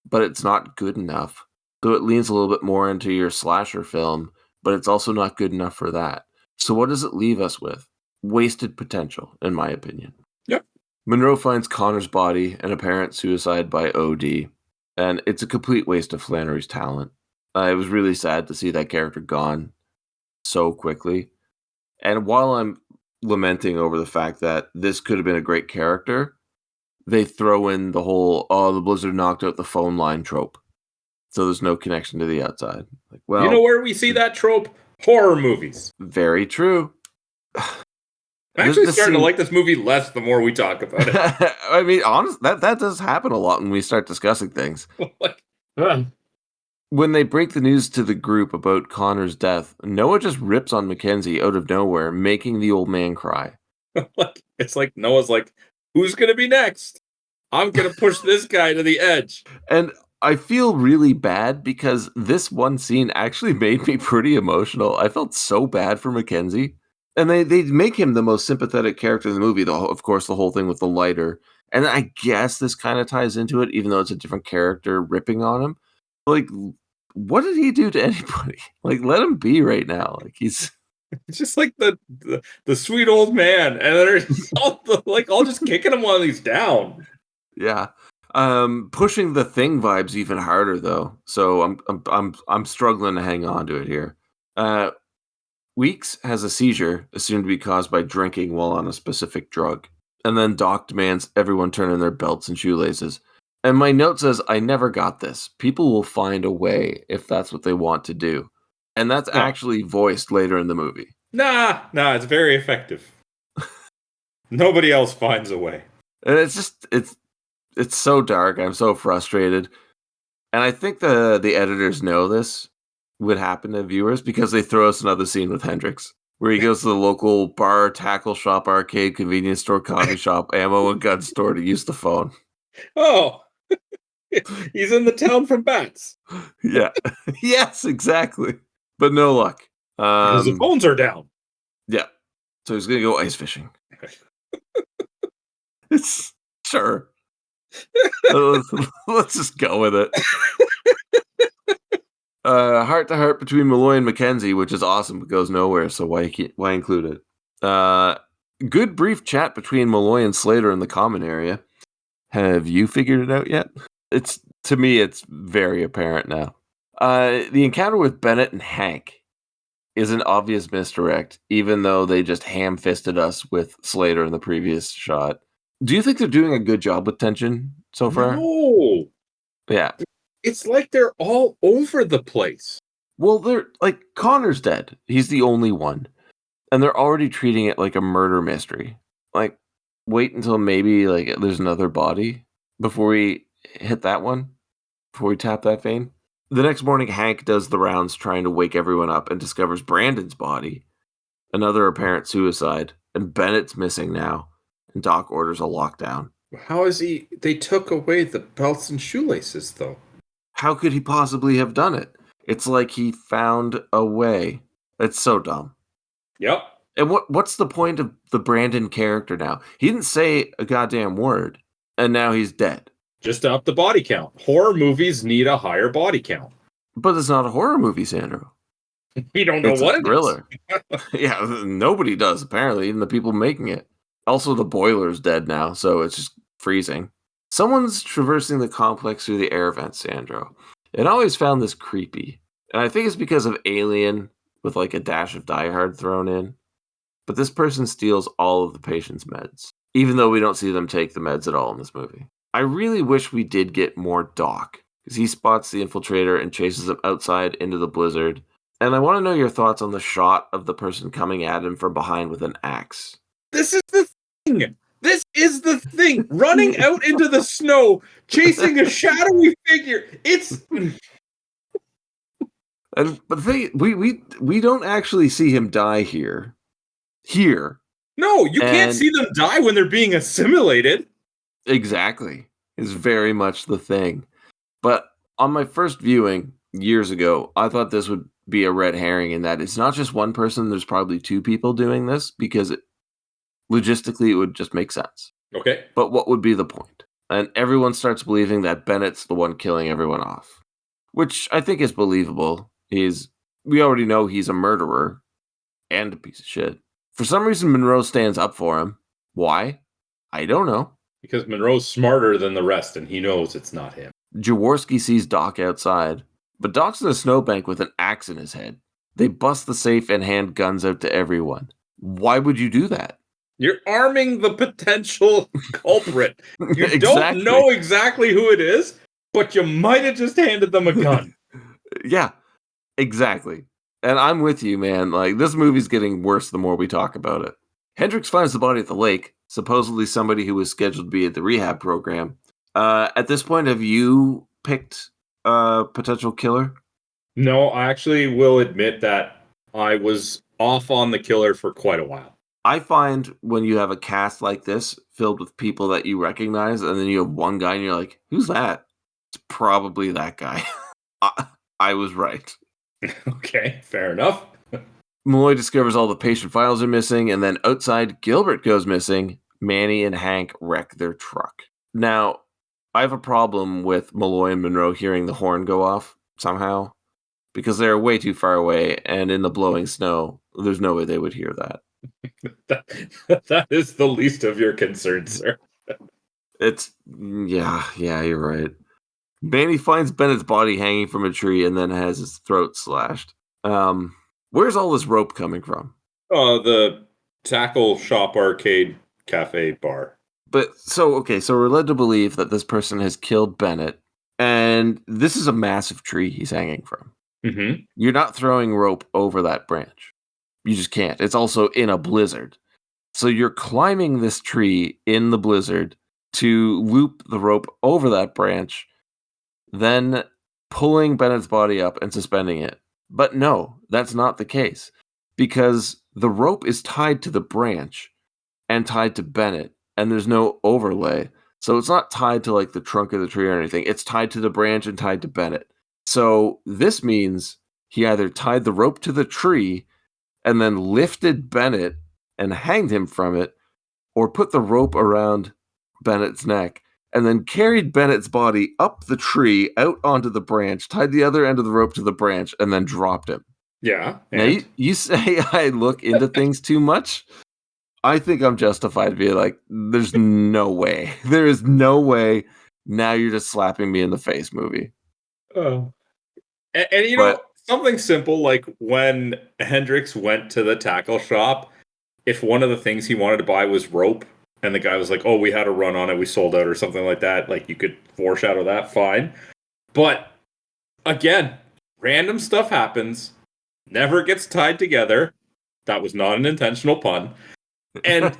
but it's not good enough. So it leans a little bit more into your slasher film, but it's also not good enough for that. So what does it leave us with? Wasted potential, in my opinion. Yep. Monroe finds Connor's body, an apparent suicide by OD, and it's a complete waste of Flannery's talent. It was really sad to see that character gone so quickly. And while I'm lamenting over the fact that this could have been a great character, they throw in the whole, the blizzard knocked out the phone line trope. So there's no connection to the outside. Like, well, you know where we see that trope? Horror movies. Very true. I'm actually starting to like this movie less the more we talk about it. I mean, honestly, that does happen a lot when we start discussing things. When they break the news to the group about Connor's death, Noah just rips on Mackenzie out of nowhere, making the old man cry. It's like Noah's like, who's going to be next? I'm going to push this guy to the edge. And I feel really bad because this one scene actually made me pretty emotional. I felt so bad for Mackenzie. And they make him the most sympathetic character in the movie. Of course, the whole thing with the lighter. And I guess this kind of ties into it, even though it's a different character ripping on him. Like, what did he do to anybody? Like, let him be right now. Like, he's... It's just like the sweet old man. And they're all just kicking him while he's down. Yeah. Pushing the Thing vibes even harder though. So I'm struggling to hang on to it here. Weeks has a seizure, assumed to be caused by drinking while on a specific drug. And then Doc demands everyone turn in their belts and shoelaces. And my note says, I never got this. People will find a way if that's what they want to do. And that's actually voiced later in the movie. Nah, it's very effective. Nobody else finds a way. And it's so dark. I'm so frustrated. And I think the editors know this would happen to viewers because they throw us another scene with Hendrix where he goes to the local bar, tackle shop, arcade, convenience store, coffee shop, ammo and gun store to use the phone. Oh, he's in the town from Bats. Yeah. Yes, exactly. But no luck. Because the phones are down. Yeah. So he's going to go ice fishing. It's sure. Let's just go with it. Heart to heart between Malloy and Mackenzie, which is awesome but goes nowhere, so why include it? Good brief chat between Malloy and Slater in the common area. Have you figured it out yet? To me, it's very apparent now. The encounter with Bennett and Hank is an obvious misdirect, even though they just ham-fisted us with Slater in the previous shot. Do you think they're doing a good job with tension so far? No. Yeah. It's like they're all over the place. Well, they're like, Connor's dead. He's the only one. And they're already treating it like a murder mystery. Like, wait until maybe like there's another body before we hit that one, before we tap that vein. The next morning, Hank does the rounds trying to wake everyone up and discovers Brandon's body, another apparent suicide, and Bennett's missing now, and Doc orders a lockdown. How is he? They took away the belts and shoelaces, though. How could he possibly have done it? It's like he found a way. It's so dumb. Yep. And what's the point of the Brandon character now? He didn't say a goddamn word, and now he's dead. Just to up the body count. Horror movies need a higher body count. But it's not a horror movie, Sandro. We don't know It's what a thriller. Yeah, nobody does, apparently, even the people making it. Also, the boiler's dead now, so it's just freezing. Someone's traversing the complex through the air vents, Sandro. And I always found this creepy. And I think it's because of Alien with like a dash of Die Hard thrown in. But this person steals all of the patient's meds, even though we don't see them take the meds at all in this movie. I really wish we did get more Doc, because he spots the infiltrator and chases him outside into the blizzard. And I want to know your thoughts on the shot of the person coming at him from behind with an axe. This is the thing. This is the thing. Running out into the snow, chasing a shadowy figure. It's... But the thing, we don't actually see him die here. No, you can't see them die when they're being assimilated. Exactly. Is very much the thing. But on my first viewing years ago, I thought this would be a red herring in that it's not just one person, there's probably two people doing this because logistically it would just make sense. Okay. But what would be the point? And everyone starts believing that Bennett's the one killing everyone off, which I think is believable. We already know he's a murderer and a piece of shit. For some reason, Monroe stands up for him. Why? I don't know. Because Monroe's smarter than the rest, and he knows it's not him. Jaworski sees Doc outside, but Doc's in a snowbank with an axe in his head. They bust the safe and hand guns out to everyone. Why would you do that? You're arming the potential culprit. You Exactly. don't know exactly who it is, but you might have just handed them a gun. Yeah, exactly. And I'm with you, man. Like, this movie's getting worse the more we talk about it. Hendrix finds the body at the lake, supposedly somebody who was scheduled to be at the rehab program. At this point, have you picked a potential killer? No, I actually will admit that I was off on the killer for quite a while. I find when you have a cast like this filled with people that you recognize, and then you have one guy and you're like, who's that? It's probably that guy. I was right. Okay, fair enough. Malloy discovers all the patient files are missing, and then outside, Gilbert goes missing. Manny and Hank wreck their truck. Now, I have a problem with Malloy and Monroe hearing the horn go off somehow, because they're way too far away, and in the blowing snow, there's no way they would hear that. That is the least of your concerns, sir. Yeah, you're right. Manny finds Bennett's body hanging from a tree and then has his throat slashed. Where's all this rope coming from? The tackle shop arcade cafe bar. But so we're led to believe that this person has killed Bennett, and this is a massive tree he's hanging from. Mm-hmm. You're not throwing rope over that branch. You just can't. It's also in a blizzard. So you're climbing this tree in the blizzard to loop the rope over that branch, then pulling Bennett's body up and suspending it. But no, that's not the case, because the rope is tied to the branch and tied to Bennett, and there's no overlay. So it's not tied to like the trunk of the tree or anything. It's tied to the branch and tied to Bennett. So this means he either tied the rope to the tree and then lifted Bennett and hanged him from it, or put the rope around Bennett's neck and then carried Bennett's body up the tree out onto the branch, tied the other end of the rope to the branch, and then dropped him. Yeah. Now, you say I look into things too much? I think I'm justified to be like, there's no way. There is no way. Now you're just slapping me in the face, movie. Oh. And you know, something simple like when Hendrix went to the tackle shop, if one of the things he wanted to buy was rope, and the guy was like, oh, we had a run on it, we sold out or something like that, like you could foreshadow that, fine. But again, random stuff happens, never gets tied together. That was not an intentional pun. And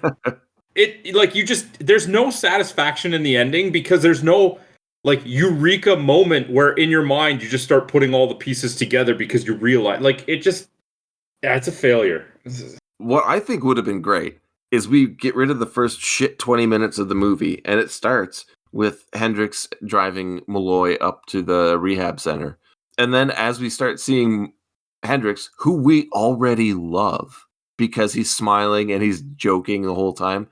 it, like, you just, there's no satisfaction in the ending because there's no, like, eureka moment where in your mind you just start putting all the pieces together because you realize, like, it just, yeah, it's a failure. What I think would have been great is we get rid of the first shit 20 minutes of the movie, and it starts with Hendrix driving Malloy up to the rehab center. And then as we start seeing Hendrix, who we already love because he's smiling and he's joking the whole time,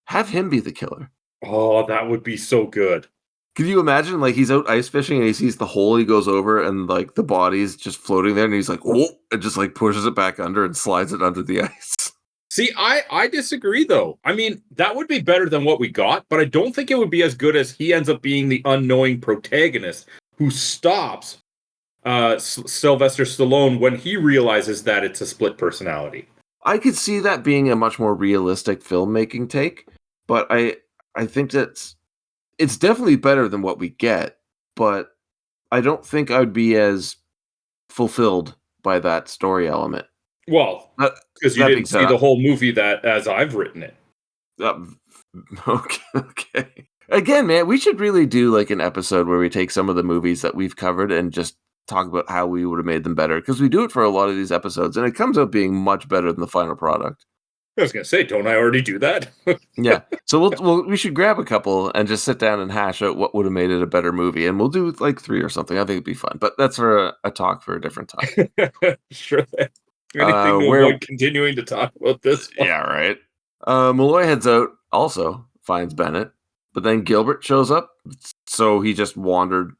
have him be the killer. Oh, that would be so good. Can you imagine, like, he's out ice fishing and he sees the hole, he goes over and, like, the body's just floating there and he's like, whoa, and just, like, pushes it back under and slides it under the ice. See, I disagree, though. I mean, that would be better than what we got, but I don't think it would be as good as he ends up being the unknowing protagonist who stops Sylvester Stallone when he realizes that it's a split personality. I could see that being a much more realistic filmmaking take, but I think that's... It's definitely better than what we get, but I don't think I'd be as fulfilled by that story element. Well, because you didn't see the whole movie that as I've written it. Okay. Again, man, we should really do like an episode where we take some of the movies that we've covered and just talk about how we would have made them better, because we do it for a lot of these episodes, and it comes out being much better than the final product. I was going to say, don't I already do that? Yeah. So we should grab a couple and just sit down and hash out what would have made it a better movie. And we'll do like 3 or something. I think it'd be fun. But that's for a talk for a different time. Sure. Anything to avoid continuing to talk about this one. Yeah, right. Malloy heads out, also finds Bennett. But then Gilbert shows up. So he just wandered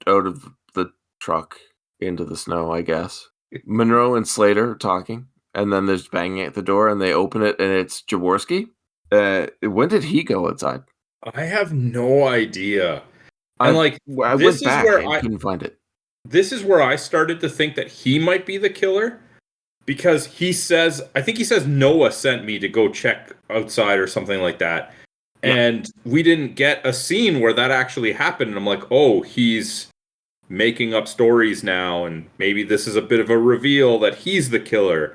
out of the truck into the snow, I guess. Monroe and Slater are talking. And then there's banging at the door, and they open it, and it's Jaworski. When did he go outside? I have no idea. I went back and couldn't find it. This is where I started to think that he might be the killer, because he says, I think he says Noah sent me to go check outside or something like that. Yeah. And we didn't get a scene where that actually happened. And I'm like, oh, he's making up stories now, and maybe this is a bit of a reveal that he's the killer.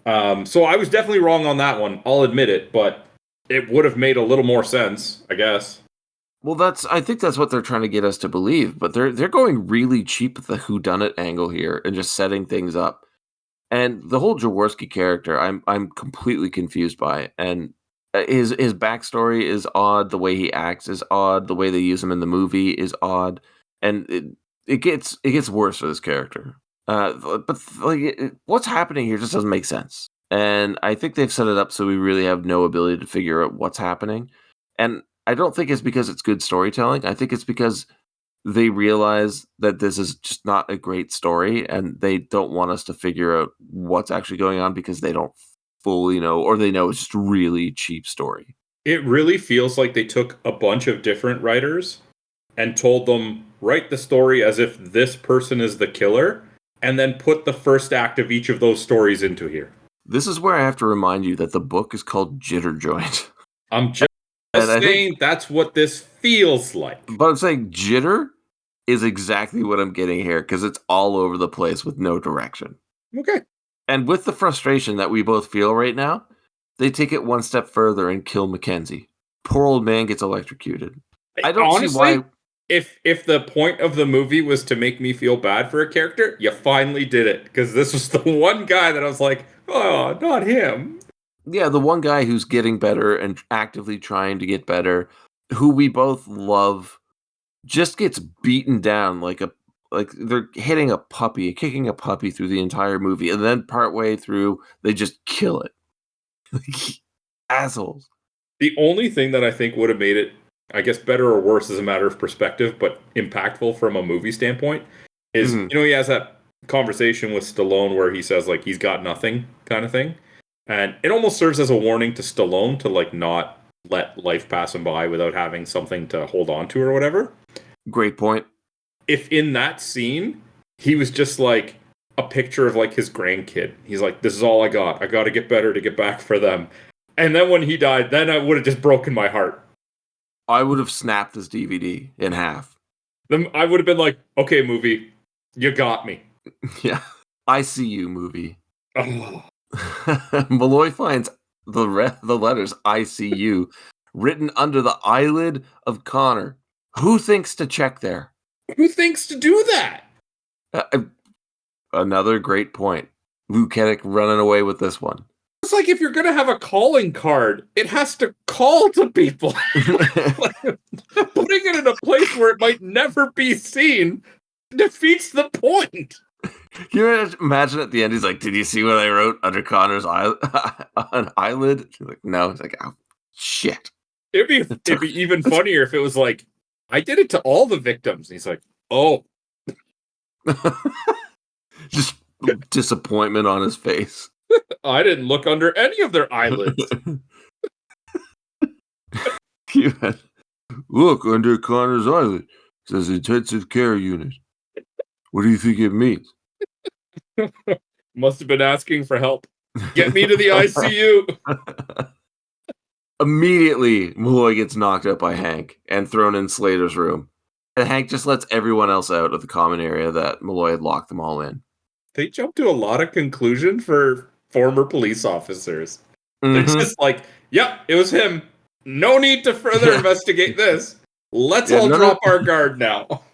So I was definitely wrong on that one. I'll admit it, but it would have made a little more sense, I guess. Well, I think that's what they're trying to get us to believe, but they're going really cheap with the whodunit angle here and just setting things up. And the whole Jaworski character, I'm completely confused by, and his backstory is odd. The way he acts is odd. The way they use him in the movie is odd, and it gets worse for this character. But like, what's happening here just doesn't make sense. And I think they've set it up so we really have no ability to figure out what's happening. And I don't think it's because it's good storytelling. I think it's because they realize that this is just not a great story, and they don't want us to figure out what's actually going on because they don't fully know, or they know it's just a really cheap story. It really feels like they took a bunch of different writers and told them, write the story as if this person is the killer, and then put the first act of each of those stories into here. This is where I have to remind you that the book is called Jitter Joint. I'm just saying that's what this feels like. But I'm saying jitter is exactly what I'm getting here, because it's all over the place with no direction. Okay. And with the frustration that we both feel right now, they take it one step further and kill Mackenzie. Poor old man gets electrocuted. I don't Honestly, see why. If the point of the movie was to make me feel bad for a character, you finally did it. Because this was the one guy that I was like, oh, not him. Yeah, the one guy who's getting better and actively trying to get better, who we both love, just gets beaten down like they're hitting a puppy, kicking a puppy through the entire movie, and then partway through they just kill it. Assholes. The only thing that I think would have made it, I guess, better or worse as a matter of perspective, but impactful from a movie standpoint, is, he has that conversation with Stallone where he says, like, he's got nothing kind of thing. And it almost serves as a warning to Stallone to, like, not let life pass him by without having something to hold on to or whatever. Great point. If in that scene, he was just, like, a picture of, like, his grandkid. He's like, this is all I got. I got to get better to get back for them. And then when he died, then I would have just broken my heart. I would have snapped this DVD in half. Then I would have been like, okay, movie, you got me. Yeah. I see you, movie. Oh. Malloy finds the letters I see you written under the eyelid of Connor. Who thinks to check there? Who thinks to do that? Another great point. Lou Keddick running away with this one. It's like if you're going to have a calling card, it has to call to people. Like, putting it in a place where it might never be seen defeats the point. Can you imagine at the end, he's like, did you see what I wrote under Connor's an eyelid? She's like, no. It's like, oh, shit. It'd be even funnier if it was like, I did it to all the victims. And he's like, oh. Just disappointment on his face. I didn't look under any of their eyelids. Look, under Connor's eyelid. It says intensive care unit. What do you think it means? Must have been asking for help. Get me to the ICU. Immediately, Malloy gets knocked out by Hank and thrown in Slater's room. And Hank just lets everyone else out of the common area that Malloy had locked them all in. They jump to a lot of conclusion for former police officers. They're just like, yep, it was him. No need to further investigate this. Let's all drop our guard now.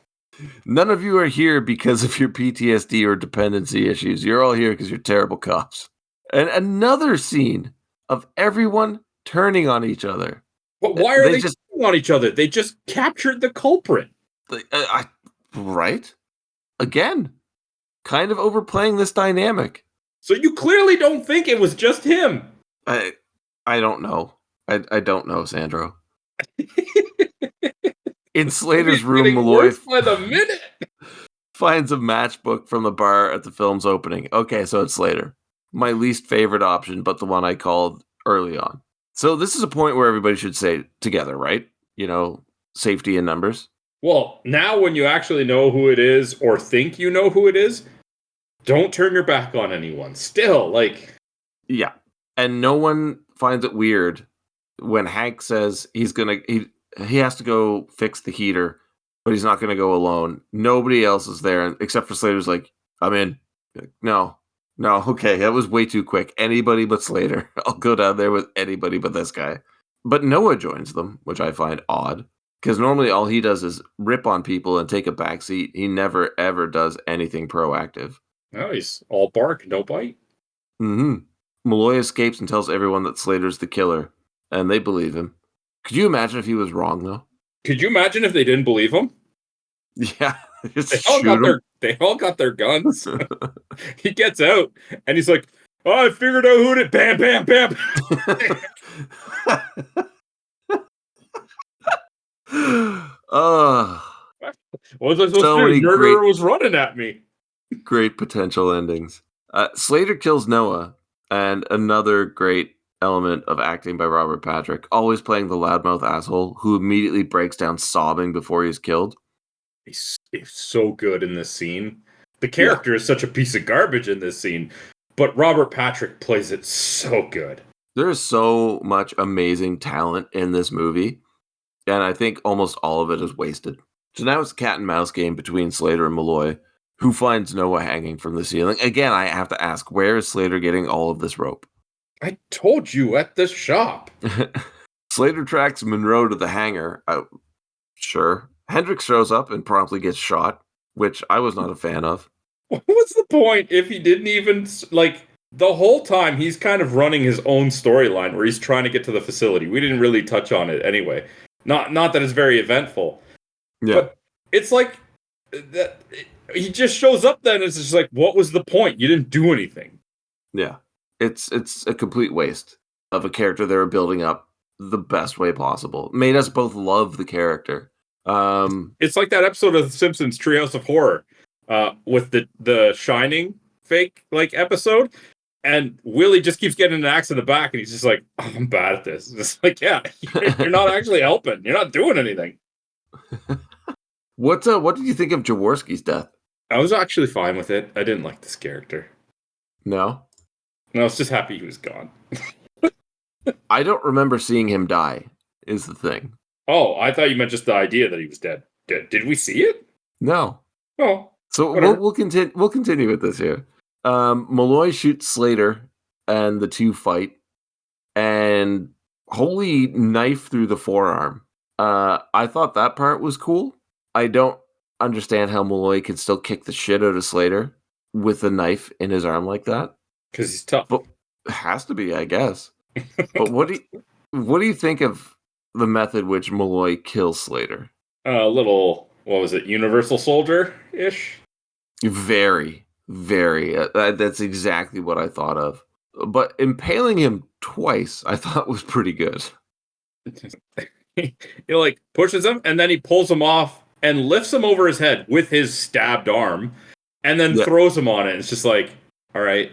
None of you are here because of your PTSD or dependency issues. You're all here because you're terrible cops. And another scene of everyone turning on each other. But why are they just turning on each other? They just captured the culprit. Right? Again, kind of overplaying this dynamic. So you clearly don't think it was just him. I don't know. I don't know, Sandro. In Slater's room, Malloy by the minute finds a matchbook from the bar at the film's opening. Okay, so it's Slater. My least favorite option, but the one I called early on. So this is a point where everybody should say together, right? You know, safety in numbers. Well, now when you actually know who it is or think you know who it is, don't turn your back on anyone. Still, like... Yeah. And no one finds it weird when Hank says he has to go fix the heater, but he's not going to go alone. Nobody else is there, except for Slater's like, I'm in. No, okay, that was way too quick. Anybody but Slater. I'll go down there with anybody but this guy. But Noah joins them, which I find odd, because normally all he does is rip on people and take a backseat. He never, ever does anything proactive. No, he's all bark, no bite. Mm-hmm. Malloy escapes and tells everyone that Slater's the killer, and they believe him. Could you imagine if he was wrong, though? Could you imagine if they didn't believe him? Yeah. They all got their guns. He gets out, and he's like, oh, I figured out who did. Bam, bam, bam. What was I supposed to do? Murderer was running at me. Great potential endings. Slater kills Noah, and another great element of acting by Robert Patrick, always playing the loudmouth asshole who immediately breaks down sobbing before he's killed. He's so good in this scene. The character is such a piece of garbage in this scene, but Robert Patrick plays it so good. There is so much amazing talent in this movie, and I think almost all of it is wasted. So now it's a cat and mouse game between Slater and Malloy, who finds Noah hanging from the ceiling. Again, I have to ask, where is Slater getting all of this rope? I told you, at the shop. Slater tracks Monroe to the hangar. Sure. Hendricks shows up and promptly gets shot, which I was not a fan of. What's the point if he didn't even, like, the whole time he's kind of running his own storyline where he's trying to get to the facility. We didn't really touch on it anyway. Not that it's very eventful. Yeah. But it's like, he just shows up then, and it's just like, what was the point? You didn't do anything. Yeah. It's a complete waste of a character they were building up the best way possible. Made us both love the character. It's like that episode of The Simpsons Treehouse of Horror with the Shining fake like episode, and Willie just keeps getting an axe in the back, and he's just like, oh, I'm bad at this. It's like, yeah, you're not actually helping. You're not doing anything. What did you think of Jaworski's death? I was actually fine with it. I didn't like this character. No? No, I was just happy he was gone. I don't remember seeing him die, is the thing. Oh, I thought you meant just the idea that he was dead. Did we see it? No. Oh. So we'll continue with this here. Malloy shoots Slater, and the two fight, and holy knife through the forearm. I thought that part was cool. I don't understand how Malloy can still kick the shit out of Slater with a knife in his arm like that. Because he's tough. But it has to be, I guess. But what do you think of the method which Malloy kills Slater? A little, what was it, Universal Soldier-ish? Very, very. That's exactly what I thought of. But impaling him twice, I thought was pretty good. He like pushes him, and then he pulls him off and lifts him over his head with his stabbed arm, and then throws him on it. It's just like, all right.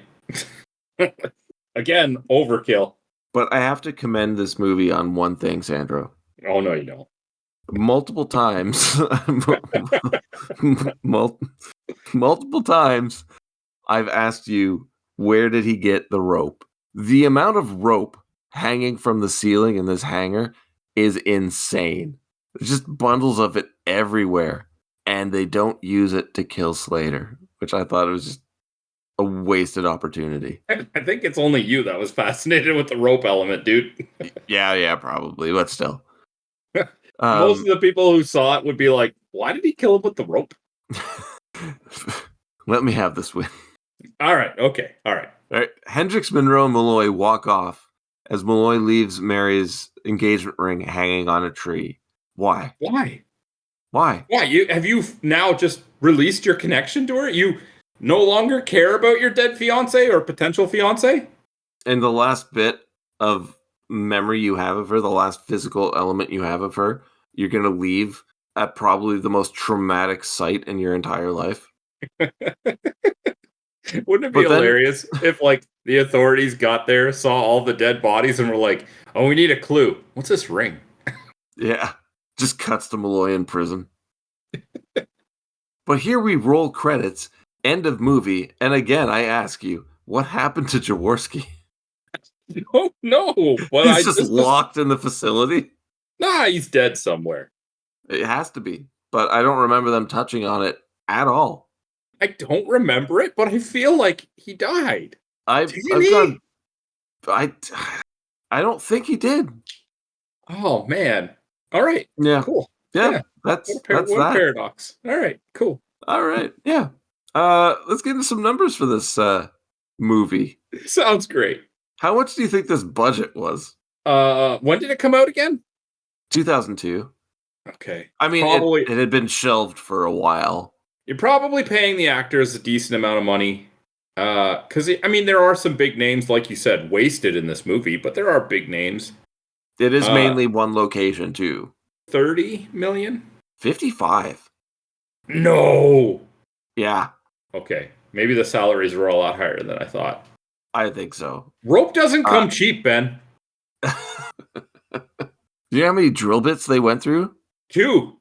Again, overkill. But I have to commend this movie on one thing, Sandro. Oh, no, you don't. Multiple times, multiple times, I've asked you, where did he get the rope? The amount of rope hanging from the ceiling in this hangar is insane. There's just bundles of it everywhere, and they don't use it to kill Slater, which I thought was just a wasted opportunity. I think it's only you that was fascinated with the rope element, dude. Yeah, probably, but still. Most of the people who saw it would be like, why did he kill him with the rope? Let me have this win. All right, okay, all right. Hendricks, Monroe, and Malloy walk off as Malloy leaves Mary's engagement ring hanging on a tree. Why? Why? Why? Have you now just released your connection to her? You no longer care about your dead fiance or potential fiance? And the last bit of memory you have of her, the last physical element you have of her, you're going to leave at probably the most traumatic sight in your entire life. Wouldn't it be hilarious if, like, the authorities got there, saw all the dead bodies, and were like, oh, we need a clue. What's this ring? Yeah. Just cuts to Malloy in prison. But here we roll credits, end of movie, and again, I ask you, what happened to Jaworski? Oh, no. Well, he's just locked in the facility? Nah, he's dead somewhere. It has to be. But I don't remember them touching on it at all. I don't remember it, but I feel like he died. I don't think he did. Oh, man. All right. Yeah. Cool. Yeah. That's what a paradox. All right. Cool. All right. Yeah. Let's get into some numbers for this movie. Sounds great. How much do you think this budget was? When did it come out again? 2002. Okay. I mean, it had been shelved for a while. You're probably paying the actors a decent amount of money. Because, I mean, there are some big names, like you said, wasted in this movie, but there are big names. It is mainly one location, too. 30 million? 55. No! Yeah. Okay. Maybe the salaries were a lot higher than I thought. I think so. Rope doesn't come cheap, Ben. Do you know how many drill bits they went through? 2.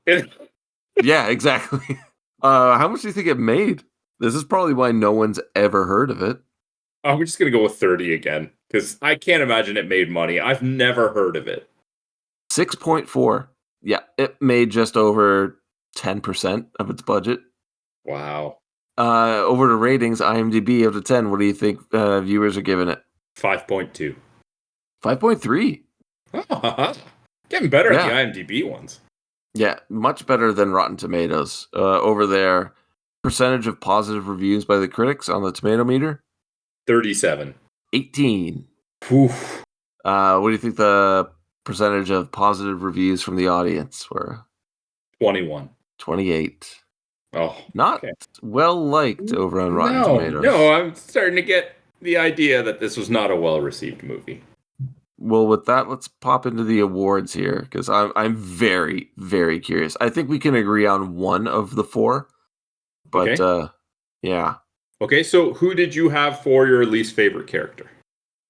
Yeah, exactly. How much do you think it made? This is probably why no one's ever heard of it. I'm just gonna go with 30 again because I can't imagine it made money. I've never heard of it. 6.4. Yeah, it made just over 10% of its budget. Wow. Over to ratings, IMDb out of 10. What do you think viewers are giving it? 5.2. 5.3. Getting better at the IMDb ones. Yeah, much better than Rotten Tomatoes. Over there, percentage of positive reviews by the critics on the tomato meter? 37. 18. Oof. What do you think the percentage of positive reviews from the audience were? 21. 28. Oh, not well liked over on Rotten Tomatoes. No, I'm starting to get the idea that this was not a well-received movie. Well, with that, let's pop into the awards here because I'm very, very curious. I think we can agree on one of the four, but yeah. Okay, so who did you have for your least favorite character?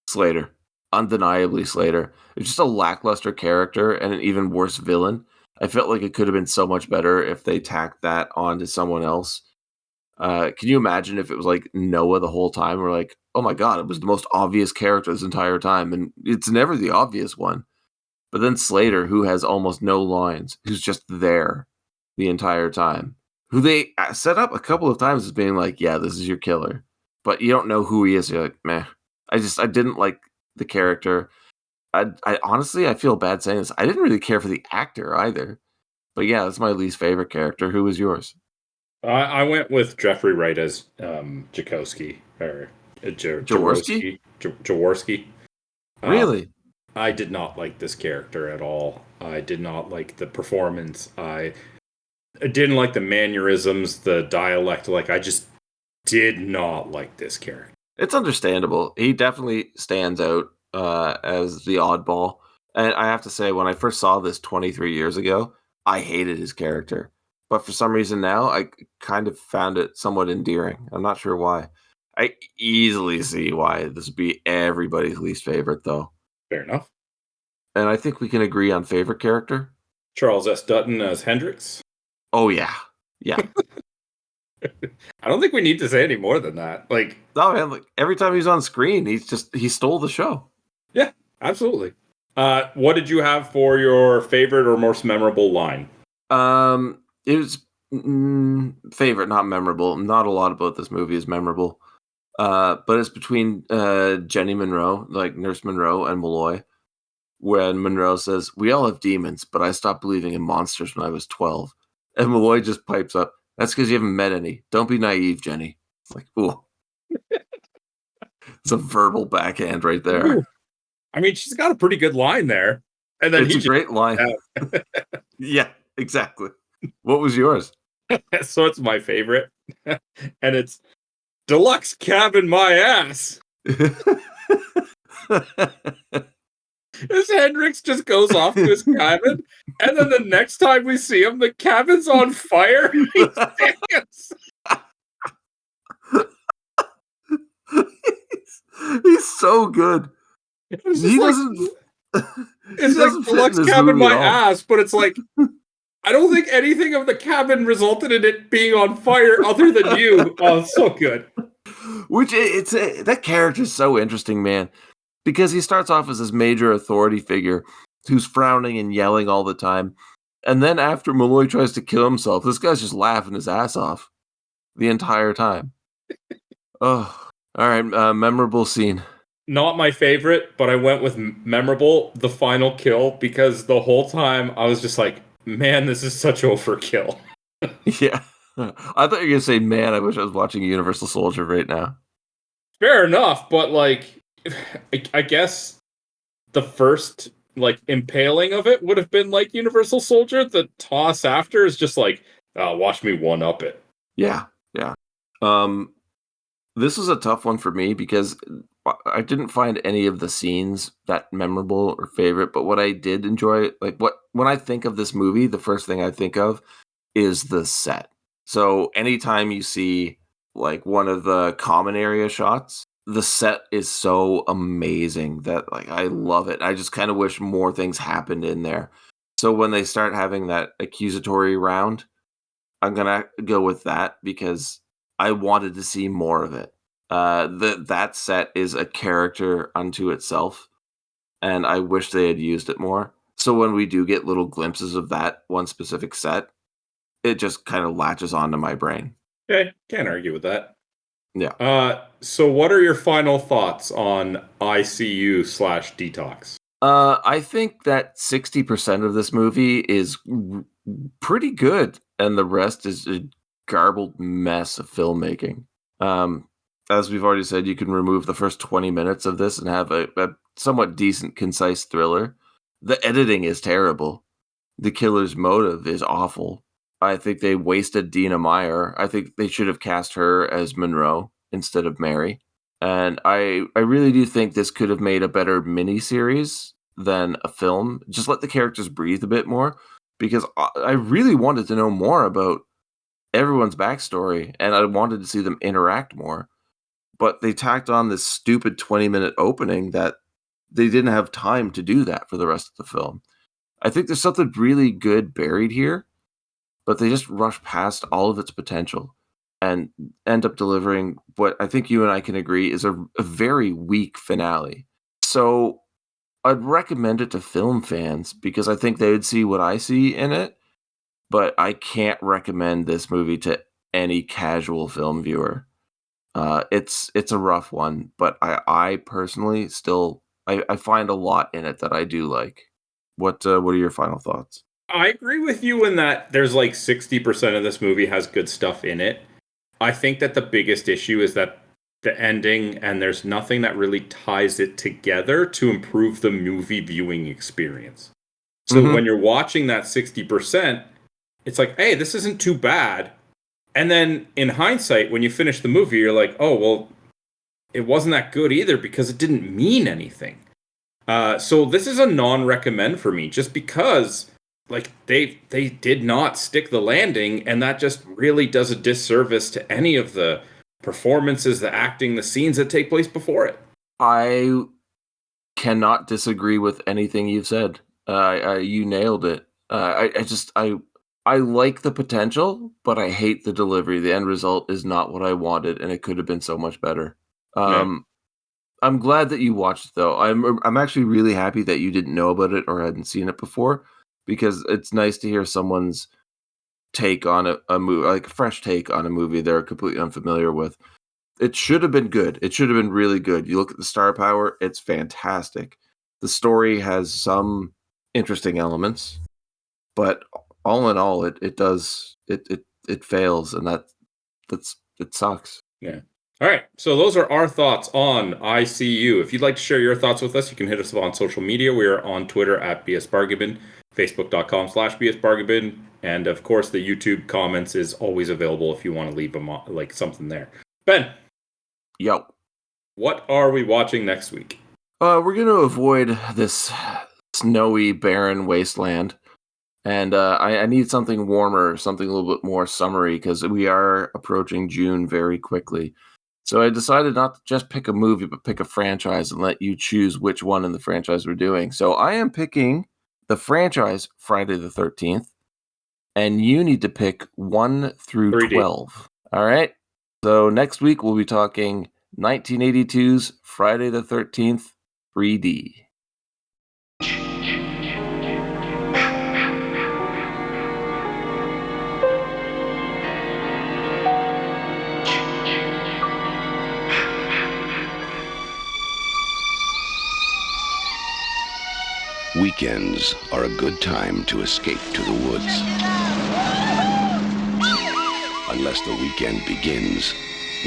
Slater. Undeniably Slater. It's just a lackluster character and an even worse villain. I felt like it could have been so much better if they tacked that onto someone else. Can you imagine if it was like Noah the whole time? We're like, oh my god, it was the most obvious character this entire time, and it's never the obvious one. But then Slater, who has almost no lines, who's just there the entire time, who they set up a couple of times as being like, yeah, this is your killer, but you don't know who he is. You're like, meh. I didn't like the character. I honestly, I feel bad saying this. I didn't really care for the actor either. But yeah, that's my least favorite character. Who was yours? I went with Jeffrey Wright as Jaworski or Jaworski. Jaworski. Really? I did not like this character at all. I did not like the performance. I didn't like the mannerisms, the dialect. Like, I just did not like this character. It's understandable. He definitely stands out as the oddball. And I have to say, when I first saw this 23 years ago, I hated his character. But for some reason now, I kind of found it somewhat endearing. I'm not sure why. I easily see why this would be everybody's least favorite, though. Fair enough. And I think we can agree on favorite character. Charles S. Dutton as Hendrix. Oh, yeah. Yeah. I don't think we need to say any more than that. Like, no, man, like, every time he's on screen, he stole the show. Yeah, absolutely. What did you have for your favorite or most memorable line? It was favorite, not memorable. Not a lot about this movie is memorable. But it's between Jenny Monroe, like Nurse Monroe, and Malloy, when Monroe says, "We all have demons, but I stopped believing in monsters when I was 12." And Malloy just pipes up, "That's because you haven't met any. Don't be naive, Jenny." It's like, ooh. It's a verbal backhand right there. Ooh. I mean, she's got a pretty good line there. And then it's a great line. Yeah, exactly. What was yours? So it's my favorite. And it's deluxe cabin my ass. This Hendrix just goes off to his cabin, and then the next time we see him, the cabin's on fire. He stands. He's so good. He doesn't. It's like deluxe cabin my ass, but it's like I don't think anything of the cabin resulted in it being on fire other than you. Oh, it's so good. Which that character is so interesting, man, because he starts off as this major authority figure who's frowning and yelling all the time, and then after Malloy tries to kill himself, this guy's just laughing his ass off the entire time. Oh, all right, memorable scene. Not my favorite, but I went with memorable, the final kill, because the whole time I was just like, man, this is such overkill. Yeah. I thought you were going to say, man, I wish I was watching Universal Soldier right now. Fair enough, but like, I guess the first like impaling of it would have been like Universal Soldier. The toss after is just like, watch me one up it. Yeah, yeah. This was a tough one for me because I didn't find any of the scenes that memorable or favorite, but what I did enjoy, like when I think of this movie, the first thing I think of is the set. So anytime you see like one of the common area shots, the set is so amazing that like I love it. I just kind of wish more things happened in there. So when they start having that accusatory round, I'm gonna go with that because I wanted to see more of it. That set is a character unto itself, and I wish they had used it more. So when we do get little glimpses of that one specific set, it just kind of latches onto my brain. Okay, can't argue with that. Yeah. So what are your final thoughts on ICU/D-Tox? I think that 60% of this movie is pretty good, and the rest is a garbled mess of filmmaking. As we've already said, you can remove the first 20 minutes of this and have a somewhat decent, concise thriller. The editing is terrible. The killer's motive is awful. I think they wasted Dina Meyer. I think they should have cast her as Monroe instead of Mary. And I really do think this could have made a better miniseries than a film. Just let the characters breathe a bit more, because I really wanted to know more about everyone's backstory, and I wanted to see them interact more. But they tacked on this stupid 20-minute opening that they didn't have time to do that for the rest of the film. I think there's something really good buried here, but they just rush past all of its potential and end up delivering what I think you and I can agree is a very weak finale. So I'd recommend it to film fans because I think they would see what I see in it, but I can't recommend this movie to any casual film viewer. It's a rough one, but I personally still I find a lot in it that I do like. What are your final thoughts? I agree with you in that there's like 60% of this movie has good stuff in it. I think that the biggest issue is that the ending, and there's nothing that really ties it together to improve the movie viewing experience. So when you're watching that 60%, it's like, hey, this isn't too bad. And then in hindsight, when you finish the movie, you're like, oh, well, it wasn't that good either because it didn't mean anything. So this is a non-recommend for me, just because like they did not stick the landing, and that just really does a disservice to any of the performances, the acting, the scenes that take place before it. I cannot disagree with anything you've said. You nailed it. I like the potential, but I hate the delivery. The end result is not what I wanted, and it could have been so much better. I'm glad that you watched it, though. I'm actually really happy that you didn't know about it or hadn't seen it before, because it's nice to hear someone's take on a movie, like a fresh take on a movie they're completely unfamiliar with. It should have been good. It should have been really good. You look at the star power, it's fantastic. The story has some interesting elements, but all in all, it fails, and it sucks. Yeah. All right. So those are our thoughts on ICU. If you'd like to share your thoughts with us, you can hit us up on social media. We are on Twitter at BSBargain, Facebook.com/BSBargain, and of course the YouTube comments is always available if you want to leave them like something there. Ben. Yo. What are we watching next week? We're going to avoid this snowy, barren wasteland. And I need something warmer, something a little bit more summery, because we are approaching June very quickly. So I decided not to just pick a movie, but pick a franchise and let you choose which one in the franchise we're doing. So I am picking the franchise Friday the 13th, and you need to pick 1 through 3D. 12. All right? So next week we'll be talking 1982's Friday the 13th 3D. Weekends are a good time to escape to the woods. Unless the weekend begins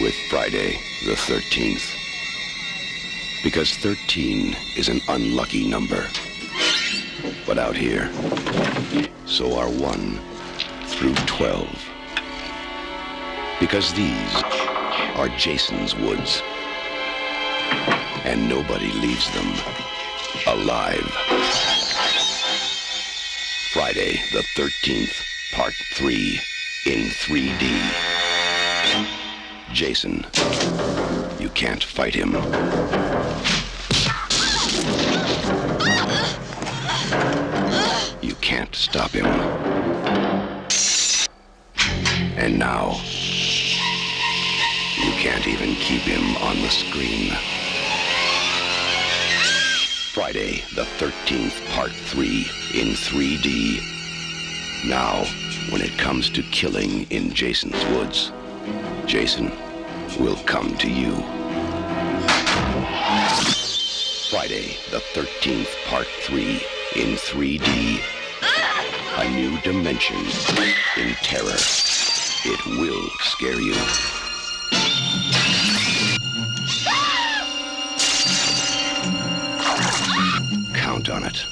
with Friday the 13th. Because 13 is an unlucky number. But out here, so are 1 through 12. Because these are Jason's woods. And nobody leaves them alive. Friday the 13th, Part 3, in 3D. Jason, you can't fight him. You can't stop him. And now, can't even keep him on the screen. Friday the 13th, Part 3 in 3D. Now, when it comes to killing in Jason's woods, Jason will come to you. Friday the 13th, Part 3 in 3D. A new dimension in terror. It will scare you. Count on it.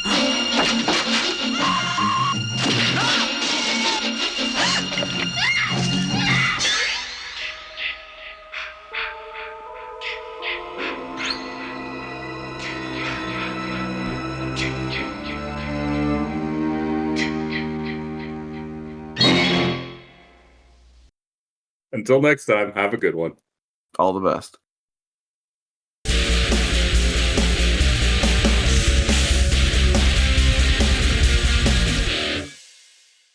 Until next time, have a good one. All the best.